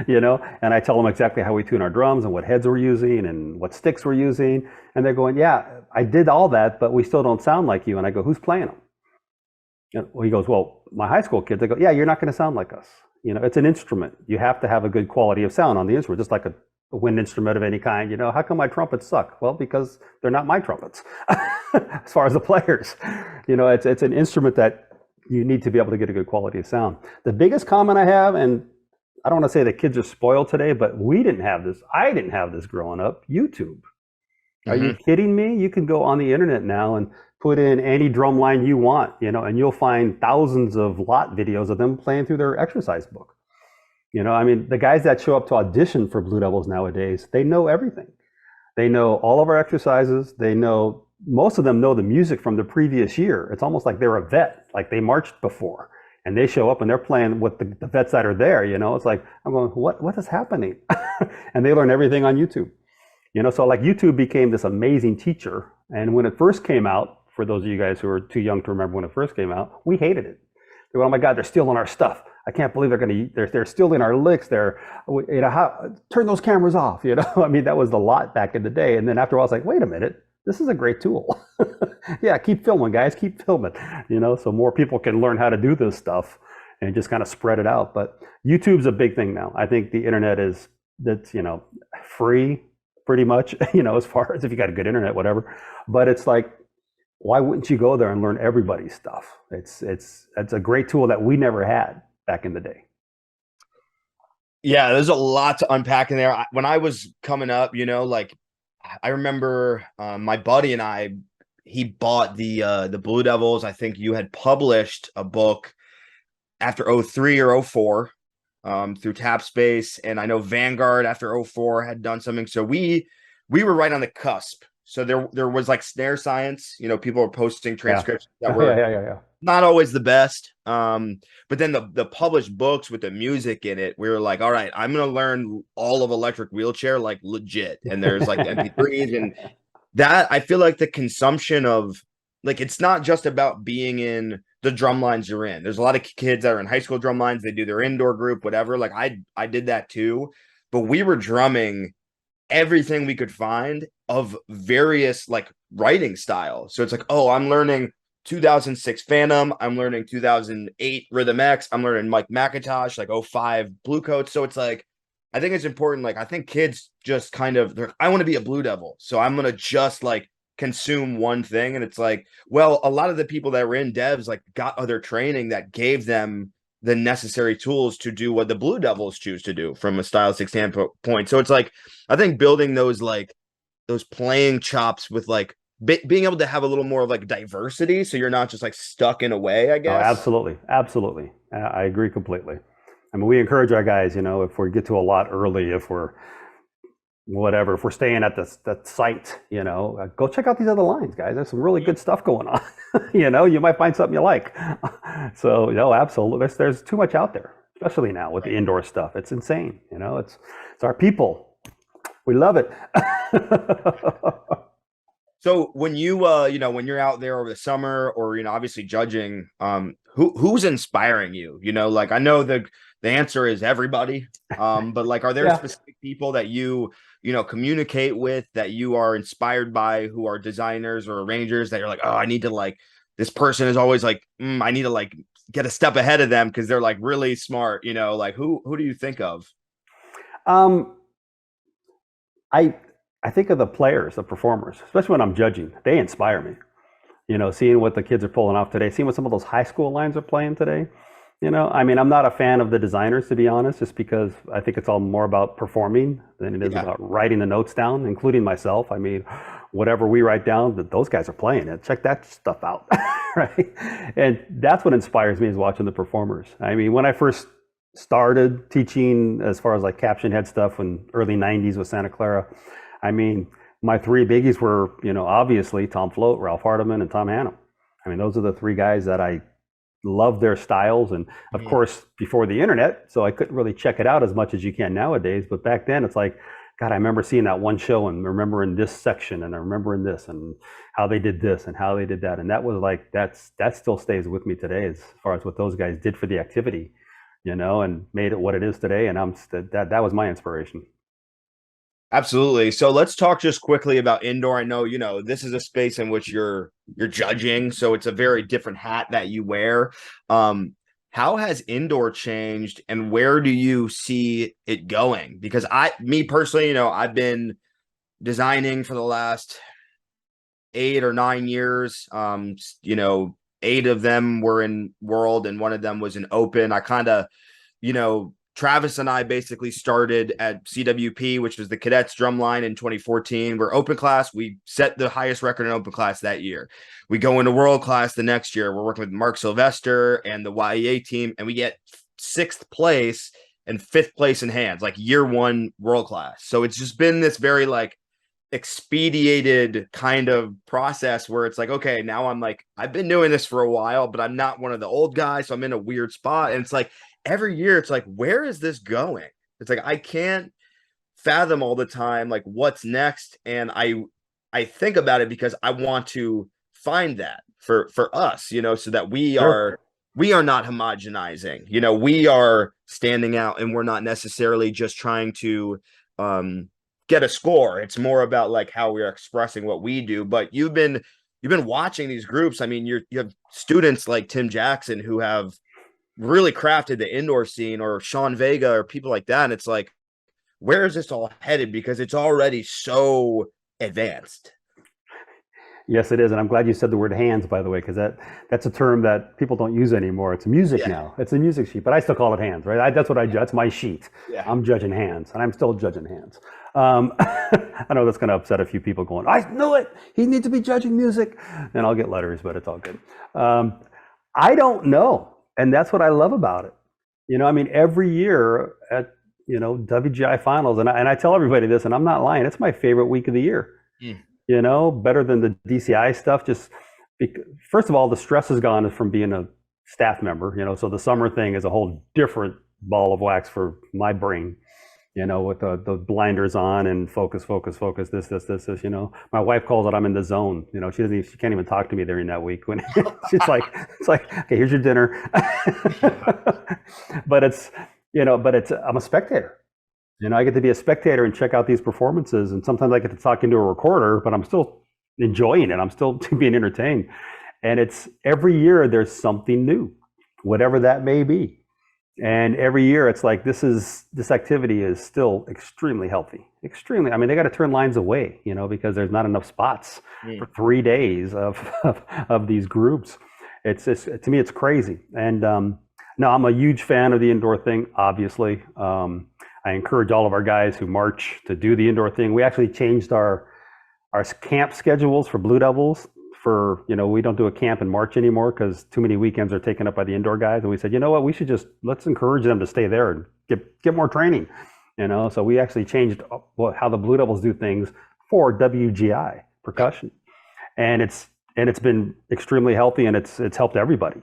you know, and I tell them exactly how we tune our drums and what heads we're using and what sticks we're using. And they're going, yeah, I did all that, but we still don't sound like you. And I go, who's playing them? And he goes, well, my high school kids. I go, yeah, you're not going to sound like us. You know, it's an instrument. You have to have a good quality of sound on the instrument, just like a wind instrument of any kind. You know, how come my trumpets suck? Well, because they're not my trumpets as far as the players. You know, it's an instrument that you need to be able to get a good quality of sound. The biggest comment I have, and I don't want to say the kids are spoiled today, but we didn't have this. I didn't have this growing up. YouTube. Are you kidding me? You can go on the internet now and put in any drum line you want, you know, and you'll find thousands of lot videos of them playing through their exercise book. You know, I mean, the guys that show up to audition for Blue Devils nowadays, they know everything. They know all of our exercises. They know, most of them know the music from the previous year. It's almost like they're a vet, like they marched before. And they show up and they're playing with the vets that are there, you know. It's like, I'm going, what is happening? And they learn everything on YouTube. You know, so like YouTube became this amazing teacher. And when it first came out, for those of you guys who are too young to remember when it first came out, we hated it. They were, oh my God, they're stealing our stuff. I can't believe they're stealing our licks. They're, you know, turn those cameras off. You know, I mean, that was the lot back in the day. And then after a while, I was like, wait a minute, this is a great tool. Yeah, keep filming, guys, keep filming. You know, so more people can learn how to do this stuff and just kind of spread it out. But YouTube's a big thing now. I think the internet that's, you know, free pretty much, you know, as far as if you got a good internet, whatever. But it's like, why wouldn't you go there and learn everybody's stuff? It's a great tool that we never had back in the day. Yeah, there's a lot to unpack in there. When I was coming up, like I remember my buddy and I, he bought the Blue Devils. I think you had published a book after '03 or '04 through Tap Space, and I know Vanguard after '04 had done something. So we were right on the cusp. So there was like snare science, people were posting Yeah. transcripts that Yeah, were yeah. not always the best. But then the published books with the music in it, we were like, all right, I'm gonna learn all of Electric Wheelchair like legit. And there's like the MP3s and that I feel like the consumption of like it's not just about being in the drum lines you're in. There's a lot of kids that are in high school drum lines, they do their indoor group, whatever. Like I did that too, but we were drumming everything we could find of various like writing styles. So it's like, oh, I'm learning 2006 Phantom, I'm learning 2008 Rhythm X, I'm learning Mike McIntosh, like '05 Blue Coats. So it's like, I think it's important. Like, I think kids just kind of, I want to be a Blue Devil. So I'm going to just like consume one thing. And it's like, well, a lot of the people that were in devs like got other training that gave them the necessary tools to do what the Blue Devils choose to do from a stylistic standpoint. So it's like, I think building those like those playing chops with like being able to have a little more of like diversity, so you're not just like stuck in a way, I Oh, guess. absolutely, absolutely. I agree completely. I mean, we encourage our guys, if we get to a lot early, if we're whatever, if we're staying at that site, go check out these other lines, guys. There's some really good stuff going on. You might find something you like. So, absolutely. There's too much out there, especially now with the indoor stuff. It's insane. It's our people. We love it. So when when you're out there over the summer or obviously judging, who's inspiring you? Like I know the answer is everybody. But like are there Yeah. specific people that you communicate with that you are inspired by who are designers or arrangers that you're like, oh, I need to like this person is always like, I need to like get a step ahead of them because they're like really smart, like who do you think of? Um, I I think of the players, the performers, especially when I'm judging. They inspire me. Seeing what the kids are pulling off today, seeing what some of those high school lines are playing today. I mean, I'm not a fan of the designers, to be honest, just because I think it's all more about performing than it is Yeah, about writing the notes down, including myself. I mean, whatever we write down, that those guys are playing it. Check that stuff out, right? And that's what inspires me is watching the performers. I mean, when I first started teaching, as far as like caption head stuff in early '90s with Santa Clara, I mean, my three biggies were, obviously Tom Float, Ralph Hardiman, and Tom Hannum. I mean, those are the three guys that I love their styles. And of course, before the internet, so I couldn't really check it out as much as you can nowadays. But back then, it's like, God, I remember seeing that one show and remembering this section and I remembering this and how they did this and how they did that. And that was like, that still stays with me today as far as what those guys did for the activity, and made it what it is today. And that was my inspiration. absolutely. So let's talk just quickly about indoor. I know, this is a space in which you're judging, so it's a very different hat that you wear. How has indoor changed and where do you see it going? Because me personally, I've been designing for the last 8 or 9 years. 8 of them were in world and one of them was in open. I kind of, Travis and I basically started at CWP, which was the cadets drumline in 2014. We're open class. We set the highest record in open class that year. We go into world class the next year. We're working with Mark Sylvester and the YEA team, and we get 6th place and 5th place in hands, like year one world class. So it's just been this very like expedited kind of process where it's like, okay, now I'm like, I've been doing this for a while, but I'm not one of the old guys. So I'm in a weird spot. And it's like every year, it's like, where is this going? It's like I can't fathom all the time like what's next. And I think about it because I want to find that for us, so that Sure. we are not homogenizing, we are standing out and we're not necessarily just trying to get a score. It's more about like how we're expressing what we do. But you've been watching these groups. I mean, you have students like Tim Jackson who have really crafted the indoor scene, or Sean Vega or people like that. And it's like, where is this all headed? Because it's already so advanced. Yes, it is, and I'm glad you said the word hands, by the way, because that's a term that people don't use anymore. It's music Yeah. now. It's a music sheet, but I still call it hands, right? That's what I judge. That's my sheet. Yeah. I'm judging hands, and I'm still judging hands. I know that's going to upset a few people going, I knew it. He needs to be judging music, and I'll get letters, but it's all good. I don't know, and that's what I love about it. I mean, every year at WGI Finals, and I tell everybody this, and I'm not lying. It's my favorite week of the year. Better than the DCI stuff. Just because, first of all, the stress is gone from being a staff member. So the summer thing is a whole different ball of wax for my brain. With the blinders on and focus. This. My wife calls it I'm in the zone. She can't even talk to me during that week when she's like, it's like, okay, here's your dinner. but I'm a spectator. I get to be a spectator and check out these performances, and sometimes I get to talk into a recorder, but I'm still enjoying it. I'm still being entertained. And it's every year there's something new, whatever that may be. And every year it's like this activity is still extremely healthy. Extremely. I mean, they got to turn lines away, because there's not enough spots for 3 days of these groups. It's just, to me, it's crazy. And no, I'm a huge fan of the indoor thing, obviously. I encourage all of our guys who march to do the indoor thing. We actually changed our camp schedules for Blue Devils. We don't do a camp and march anymore because too many weekends are taken up by the indoor guys. And we said, you know what, we should let's encourage them to stay there and get more training. So we actually changed how the Blue Devils do things for WGI Percussion, and it's been extremely healthy, and it's helped everybody.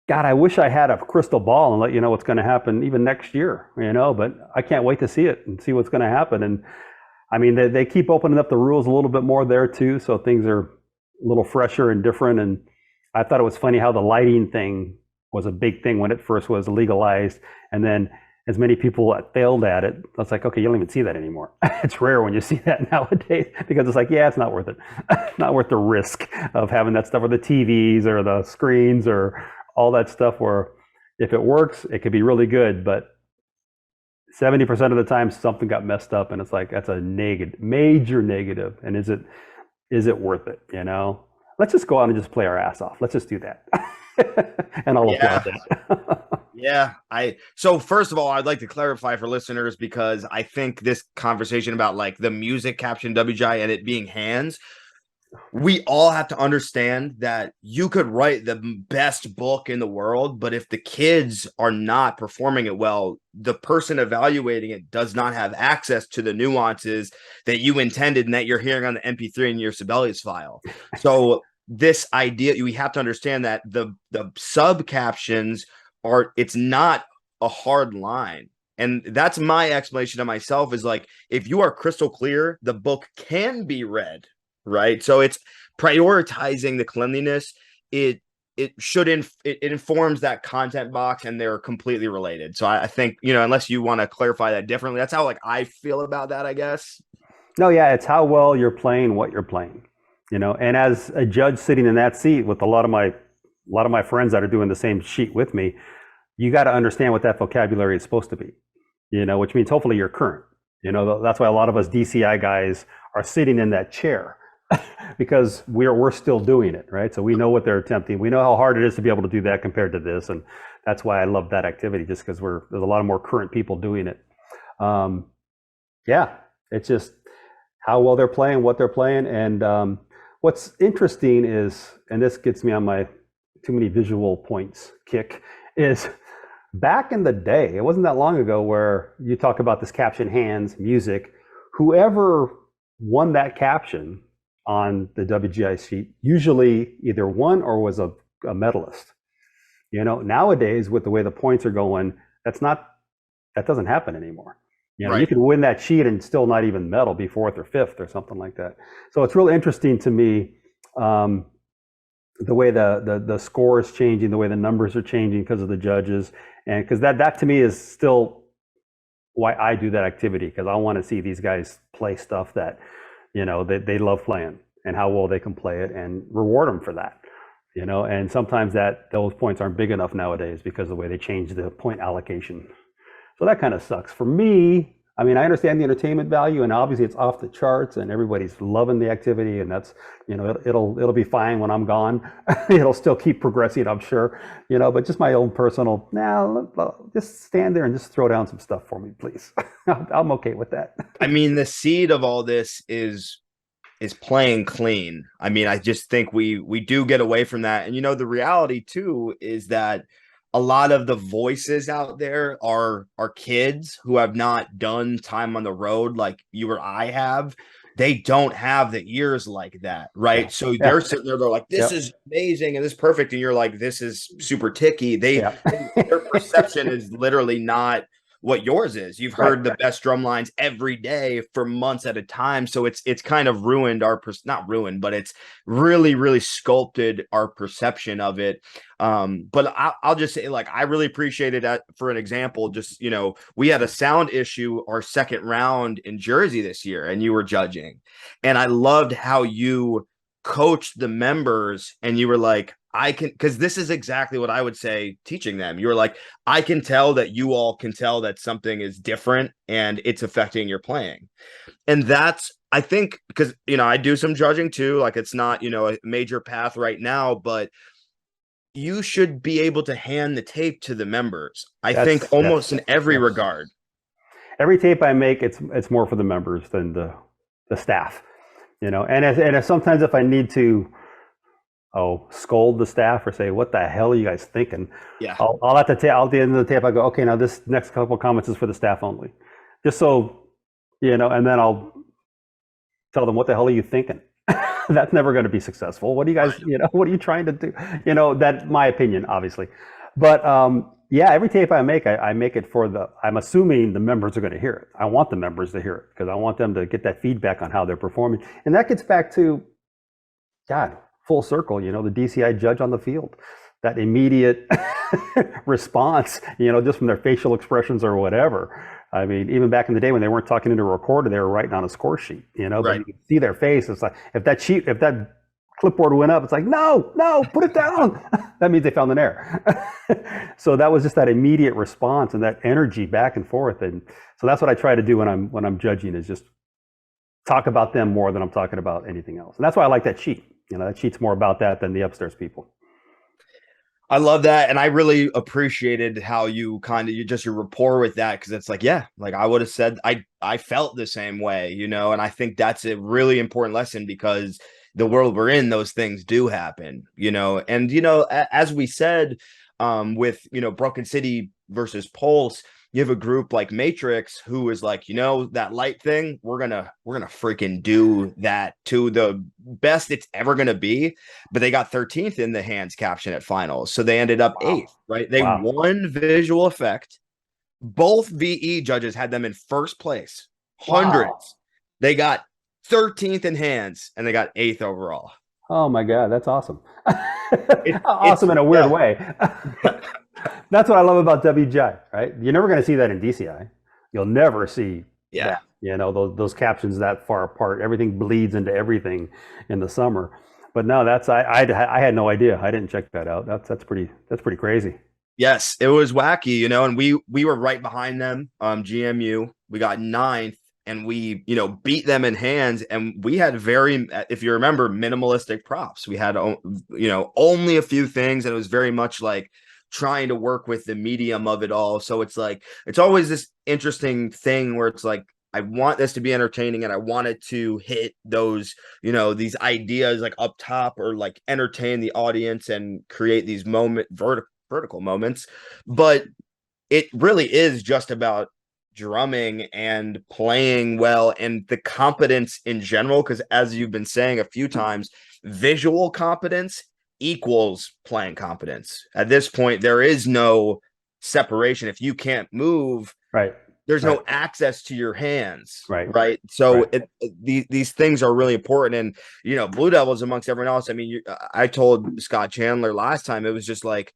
God, I wish I had a crystal ball and let you know what's going to happen even next year, but I can't wait to see it and see what's going to happen. And I mean, they keep opening up the rules a little bit more there too, so things are a little fresher and different. And I thought it was funny how the lighting thing was a big thing when it first was legalized, and then as many people failed at it, I was like, okay, you don't even see that anymore. It's rare when you see that nowadays, because it's like, yeah, it's not worth it. Not worth the risk of having that stuff, or the TVs or the screens or all that stuff, where if it works, it could be really good, but 70% of the time something got messed up, and it's like, that's a major negative. And is it worth it? Let's just go out and just play our ass off. Let's just do that. And I'll applaud that. Yeah. So first of all, I'd like to clarify for listeners, because I think this conversation about like the music caption WGI and it being hands, we all have to understand that you could write the best book in the world, but if the kids are not performing it well, the person evaluating it does not have access to the nuances that you intended and that you're hearing on the MP3 in your Sibelius file. So this idea, we have to understand that the sub captions it's not a hard line. And that's my explanation to myself, is like, if you are crystal clear, the book can be read. Right. So it's prioritizing the cleanliness. It informs that content box, and they're completely related. So I think, unless you want to clarify that differently, that's how like I feel about that, I guess. No, yeah, it's how well you're playing what you're playing, and as a judge sitting in that seat with a lot of my friends that are doing the same sheet with me, you got to understand what that vocabulary is supposed to be, which means hopefully you're current. That's why a lot of us DCI guys are sitting in that chair. Because we're still doing it, right? So we know what they're attempting. We know how hard it is to be able to do that compared to this, and that's why I love that activity, just because there's a lot of more current people doing it. Yeah, it's just how well they're playing, what they're playing, and what's interesting is, and this gets me on my too many visual points kick, is back in the day, it wasn't that long ago, where you talk about this caption hands music, whoever won that caption on the WGI sheet usually either won or was a medalist. Nowadays, with the way the points are going, that doesn't happen anymore. Right. You can win that sheet and still not even medal, be fourth or fifth or something like that. So it's really interesting to me, the way the score is changing, the way the numbers are changing because of the judges, and because that to me is still why I do that activity, because I want to see these guys play stuff that they love playing, and how well they can play it, and reward them for that. And sometimes those points aren't big enough nowadays because of the way they change the point allocation. So that kind of sucks. For me, I mean, I understand the entertainment value, and obviously it's off the charts, and everybody's loving the activity, and that's, it'll be fine when I'm gone. It'll still keep progressing, I'm sure, But just my own personal, just stand there and just throw down some stuff for me, please. I'm okay with that. I mean, the seed of all this is playing clean. I mean, I just think we do get away from that. And the reality too is that a lot of the voices out there are kids who have not done time on the road like you or I have. They don't have the ears like that, right? Yeah. So Yeah. they're sitting there, they're like, this Yep. is amazing and this is perfect. And you're like, this is super ticky. Yeah. Their perception is literally not what yours is. You've heard the best drum lines every day for months at a time. So it's kind of ruined not ruined, but it's really, really sculpted our perception of it. But I'll just say, like, I really appreciated that. For an example, just, we had a sound issue our second round in Jersey this year, and you were judging. And I loved how you coached the members, and you were like, because this is exactly what I would say teaching them. You were like, I can tell that you all can tell that something is different and it's affecting your playing. And that's, I think, because, I do some judging too. Like, it's not, a major path right now, but you should be able to hand the tape to the members. I think almost in every regard. Every tape I make, it's more for the members than the staff, and sometimes if I need to, scold the staff or say, what the hell are you guys thinking? Yeah. I'll at the end of the tape, I go, okay, now this next couple of comments is for the staff only. Just so, and then I'll tell them, what the hell are you thinking? That's never going to be successful. What do you guys, what are you trying to do? That's my opinion, obviously. But every tape I make it I'm assuming the members are going to hear it. I want the members to hear it because I want them to get that feedback on how they're performing. And that gets back to, full circle, the DCI judge on the field, that immediate response, just from their facial expressions or whatever. I mean, even back in the day when they weren't talking into a recorder, they were writing on a score sheet, Right. But you could see their face. It's like, if that clipboard went up, it's like, no, put it down. That means they found an error. So that was just that immediate response and that energy back and forth. And so that's what I try to do when I'm judging, is just talk about them more than I'm talking about anything else. And that's why I like that sheet. That sheet's more about that than the upstairs people. I love that. And I really appreciated how you your rapport with that. Cause it's like, like I would have said, I felt the same way, and I think that's a really important lesson, because the world we're in, those things do happen, and, as we said, with, Broken City versus Pulse, you have a group like Matrix who is like, that light thing, we're gonna freaking do that to the best it's ever gonna be. But they got 13th in the hands caption at finals, so they ended up 8th, right? They won visual effect. Both VE judges had them in first place, hundreds. Wow. They got 13th in hands, and they got 8th overall. Oh my God, that's awesome. Awesome in a weird way. That's what I love about WGI, right? You're never going to see that in DCI. You'll never see that, those captions that far apart. Everything bleeds into everything in the summer. But no, I had no idea. I didn't check that out. That's pretty crazy. Yes, it was wacky, and we were right behind them. GMU, we got 9th, and we, beat them in hands, and we had if you remember, minimalistic props. We had, only a few things, and it was very much like trying to work with the medium of it all. So it's like, it's always this interesting thing where it's like, I want this to be entertaining, and I want it to hit those, these ideas like up top, or like entertain the audience and create these vertical moments. But it really is just about drumming and playing well, and the competence in general. Because as you've been saying a few times, visual competence equals playing competence. At this point, there is no separation. If you can't move, right, there's no access to your hands, right? So these things are really important. And Blue Devils amongst everyone else, I mean, I told Scott Chandler last time, it was just like,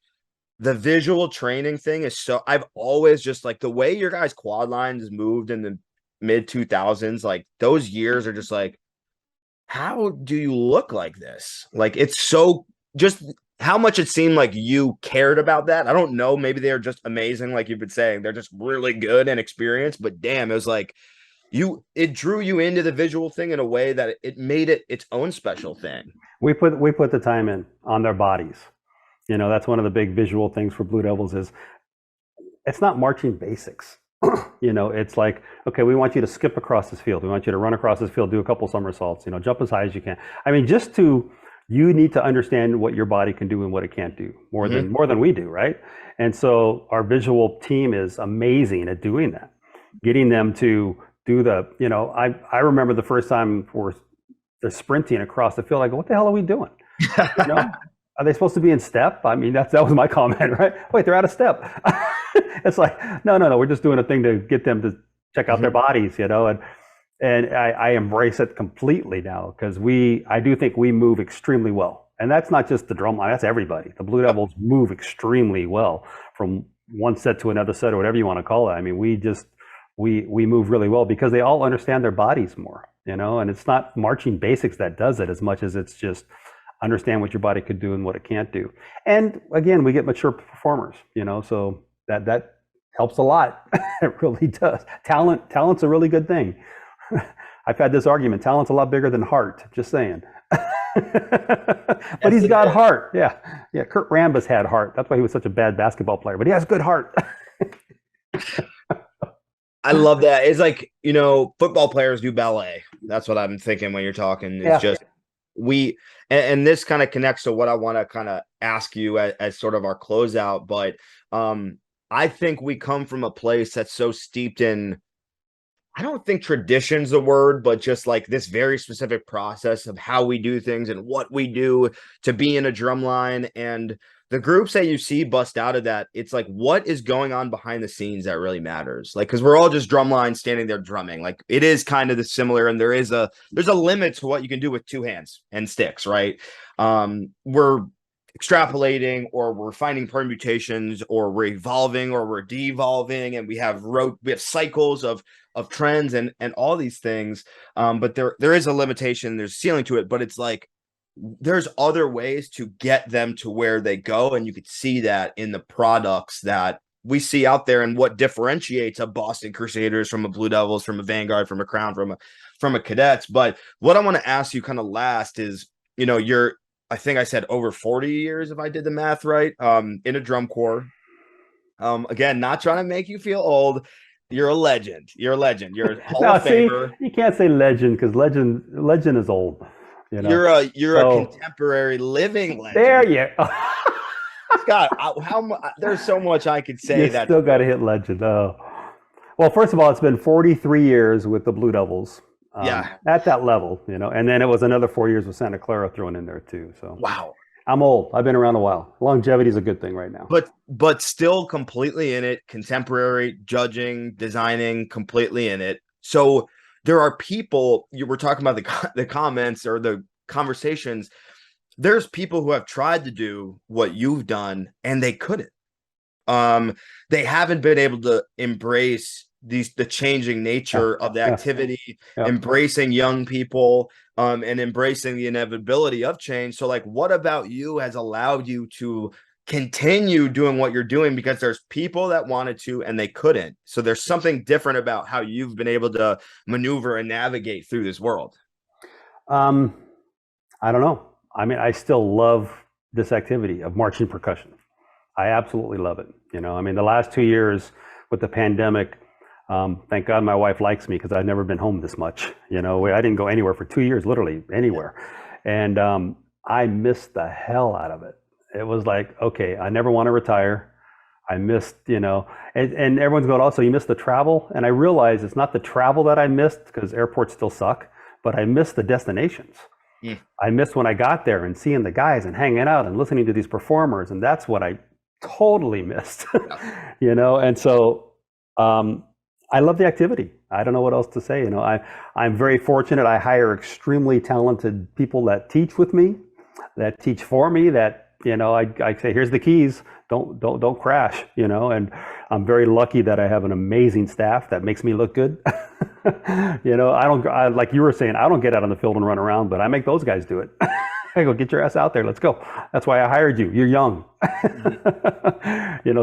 the visual training thing is so, I've always just like, the way your guys' quad lines moved in the mid 2000s, like those years are just like, how do you look like this? Like, it's so just how much it seemed like you cared about that. I don't know. Maybe they're just amazing, like you've been saying. They're just really good and experienced. But damn, it was like it drew you into the visual thing in a way that it made it its own special thing. We put the time in on their bodies. That's one of the big visual things for Blue Devils is it's not marching basics. It's like, okay, we want you to skip across this field. We want you to run across this field, do a couple somersaults, jump as high as you can. I mean, you need to understand what your body can do and what it can't do more than we do, right? And so our visual team is amazing at doing that, getting them to do I remember the first time they're sprinting across the field. I go, what the hell are we doing? Are they supposed to be in step? I mean, that was my comment, right? Wait, they're out of step. It's like, no, we're just doing a thing to get them to check out their bodies, and I embrace it completely now because I do think we move extremely well. And that's not just the Drumline, that's everybody. The Blue Devils move extremely well from one set to another set or whatever you want to call it. I mean, we move really well because they all understand their bodies more, and it's not marching basics that does it as much as it's just understand what your body could do and what it can't do. And again, we get mature performers, so that helps a lot. It really does. Talent's a really good thing. I've had this argument. Talent's a lot bigger than heart. Just saying. But he's got heart. Yeah. Kurt Rambis had heart. That's why he was such a bad basketball player. But he has good heart. I love that. It's like, football players do ballet. That's what I'm thinking when you're talking. It's just and this kind of connects to what I want to kind of ask you as sort of our closeout. But I think we come from a place that's so steeped in, I don't think tradition's the word, but just like this very specific process of how we do things and what we do to be in a drum line. And the groups that you see bust out of that, it's like, what is going on behind the scenes that really matters? Like, because we're all just drumline standing there drumming. Like, it is kind of the similar, and there's a limit to what you can do with two hands and sticks, right? We're extrapolating, or we're finding permutations, or we're evolving, or we're devolving, and we have cycles of trends and all these things. But there is a limitation, there's a ceiling to it, but it's like there's other ways to get them to where they go, and you could see that in the products that we see out there and what differentiates a Boston Crusaders from a Blue Devils, from a Vanguard, from a Crown, from a Cadets. But what I want to ask you kind of last is, you're, I think I said over 40 years, if I did the math right, in a drum corps. Again, not trying to make you feel old. You're a legend. You're a Hall of Famer. You can't say legend because legend is old. You're a contemporary living legend. There you go. Scott, there's so much I could say. You still got to hit legend. Oh. Well, first of all, it's been 43 years with the Blue Devils. At that level, and then it was another 4 years with Santa Clara thrown in there too. So wow, I'm old. I've been around a while. Longevity is a good thing right now. But still completely in it, contemporary, judging, designing, completely in it. So there are people, you were talking about the comments or the conversations. There's people who have tried to do what you've done and they couldn't. They haven't been able to embrace the changing nature of the activity, embracing young people, and embracing the inevitability of change. So like, what about you has allowed you to continue doing what you're doing? Because there's people that wanted to and they couldn't. So there's something different about how you've been able to maneuver and navigate through this world. I don't know. I mean, I still love this activity of marching percussion. I absolutely love it. I mean, the last 2 years with the pandemic, thank God my wife likes me because I've never been home this much. I didn't go anywhere for 2 years, literally anywhere. And I missed the hell out of it. It was like, okay, I never want to retire. I missed, and everyone's going, also, you missed the travel. And I realized it's not the travel that I missed because airports still suck, but I missed the destinations. Yeah. I missed when I got there and seeing the guys and hanging out and listening to these performers. And that's what I totally missed, And so I love the activity. I don't know what else to say. I'm very fortunate. I hire extremely talented people that teach with me, that teach for me, that, I say, here's the keys. Don't crash, and I'm very lucky that I have an amazing staff that makes me look good. I like you were saying, I don't get out on the field and run around, but I make those guys do it. I go, get your ass out there. Let's go. That's why I hired you. You're young.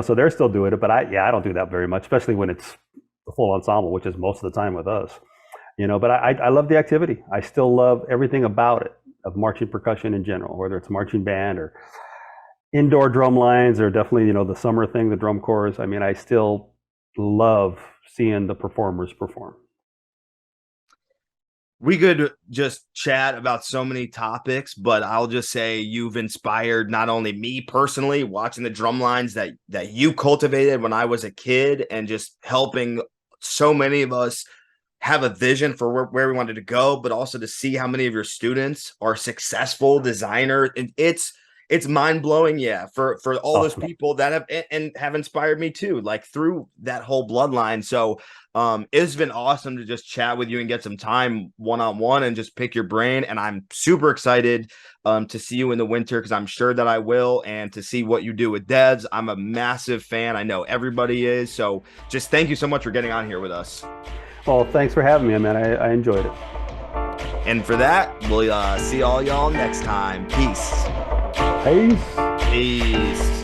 So they're still doing it, but I don't do that very much, especially when it's the full ensemble, which is most of the time with us. But I love the activity. I still love everything about it, of marching percussion in general, whether it's marching band or indoor drum lines, or definitely, the summer thing, the drum corps. I mean, I still love seeing the performers perform. We could just chat about so many topics, but I'll just say you've inspired not only me personally, watching the drum lines that you cultivated when I was a kid, and just helping so many of us have a vision for where we wanted to go, but also to see how many of your students are successful designers. And it's mind-blowing, for all those people that have inspired me too, like through that whole bloodline. So it's been awesome to just chat with you and get some time one-on-one and just pick your brain. And I'm super excited to see you in the winter, because I'm sure that I will, and to see what you do with Devs. I'm a massive fan. I know everybody is. So just thank you so much for getting on here with us. Well, thanks for having me, man. I enjoyed it. And for that, we'll see all y'all next time. Peace. Peace. Peace.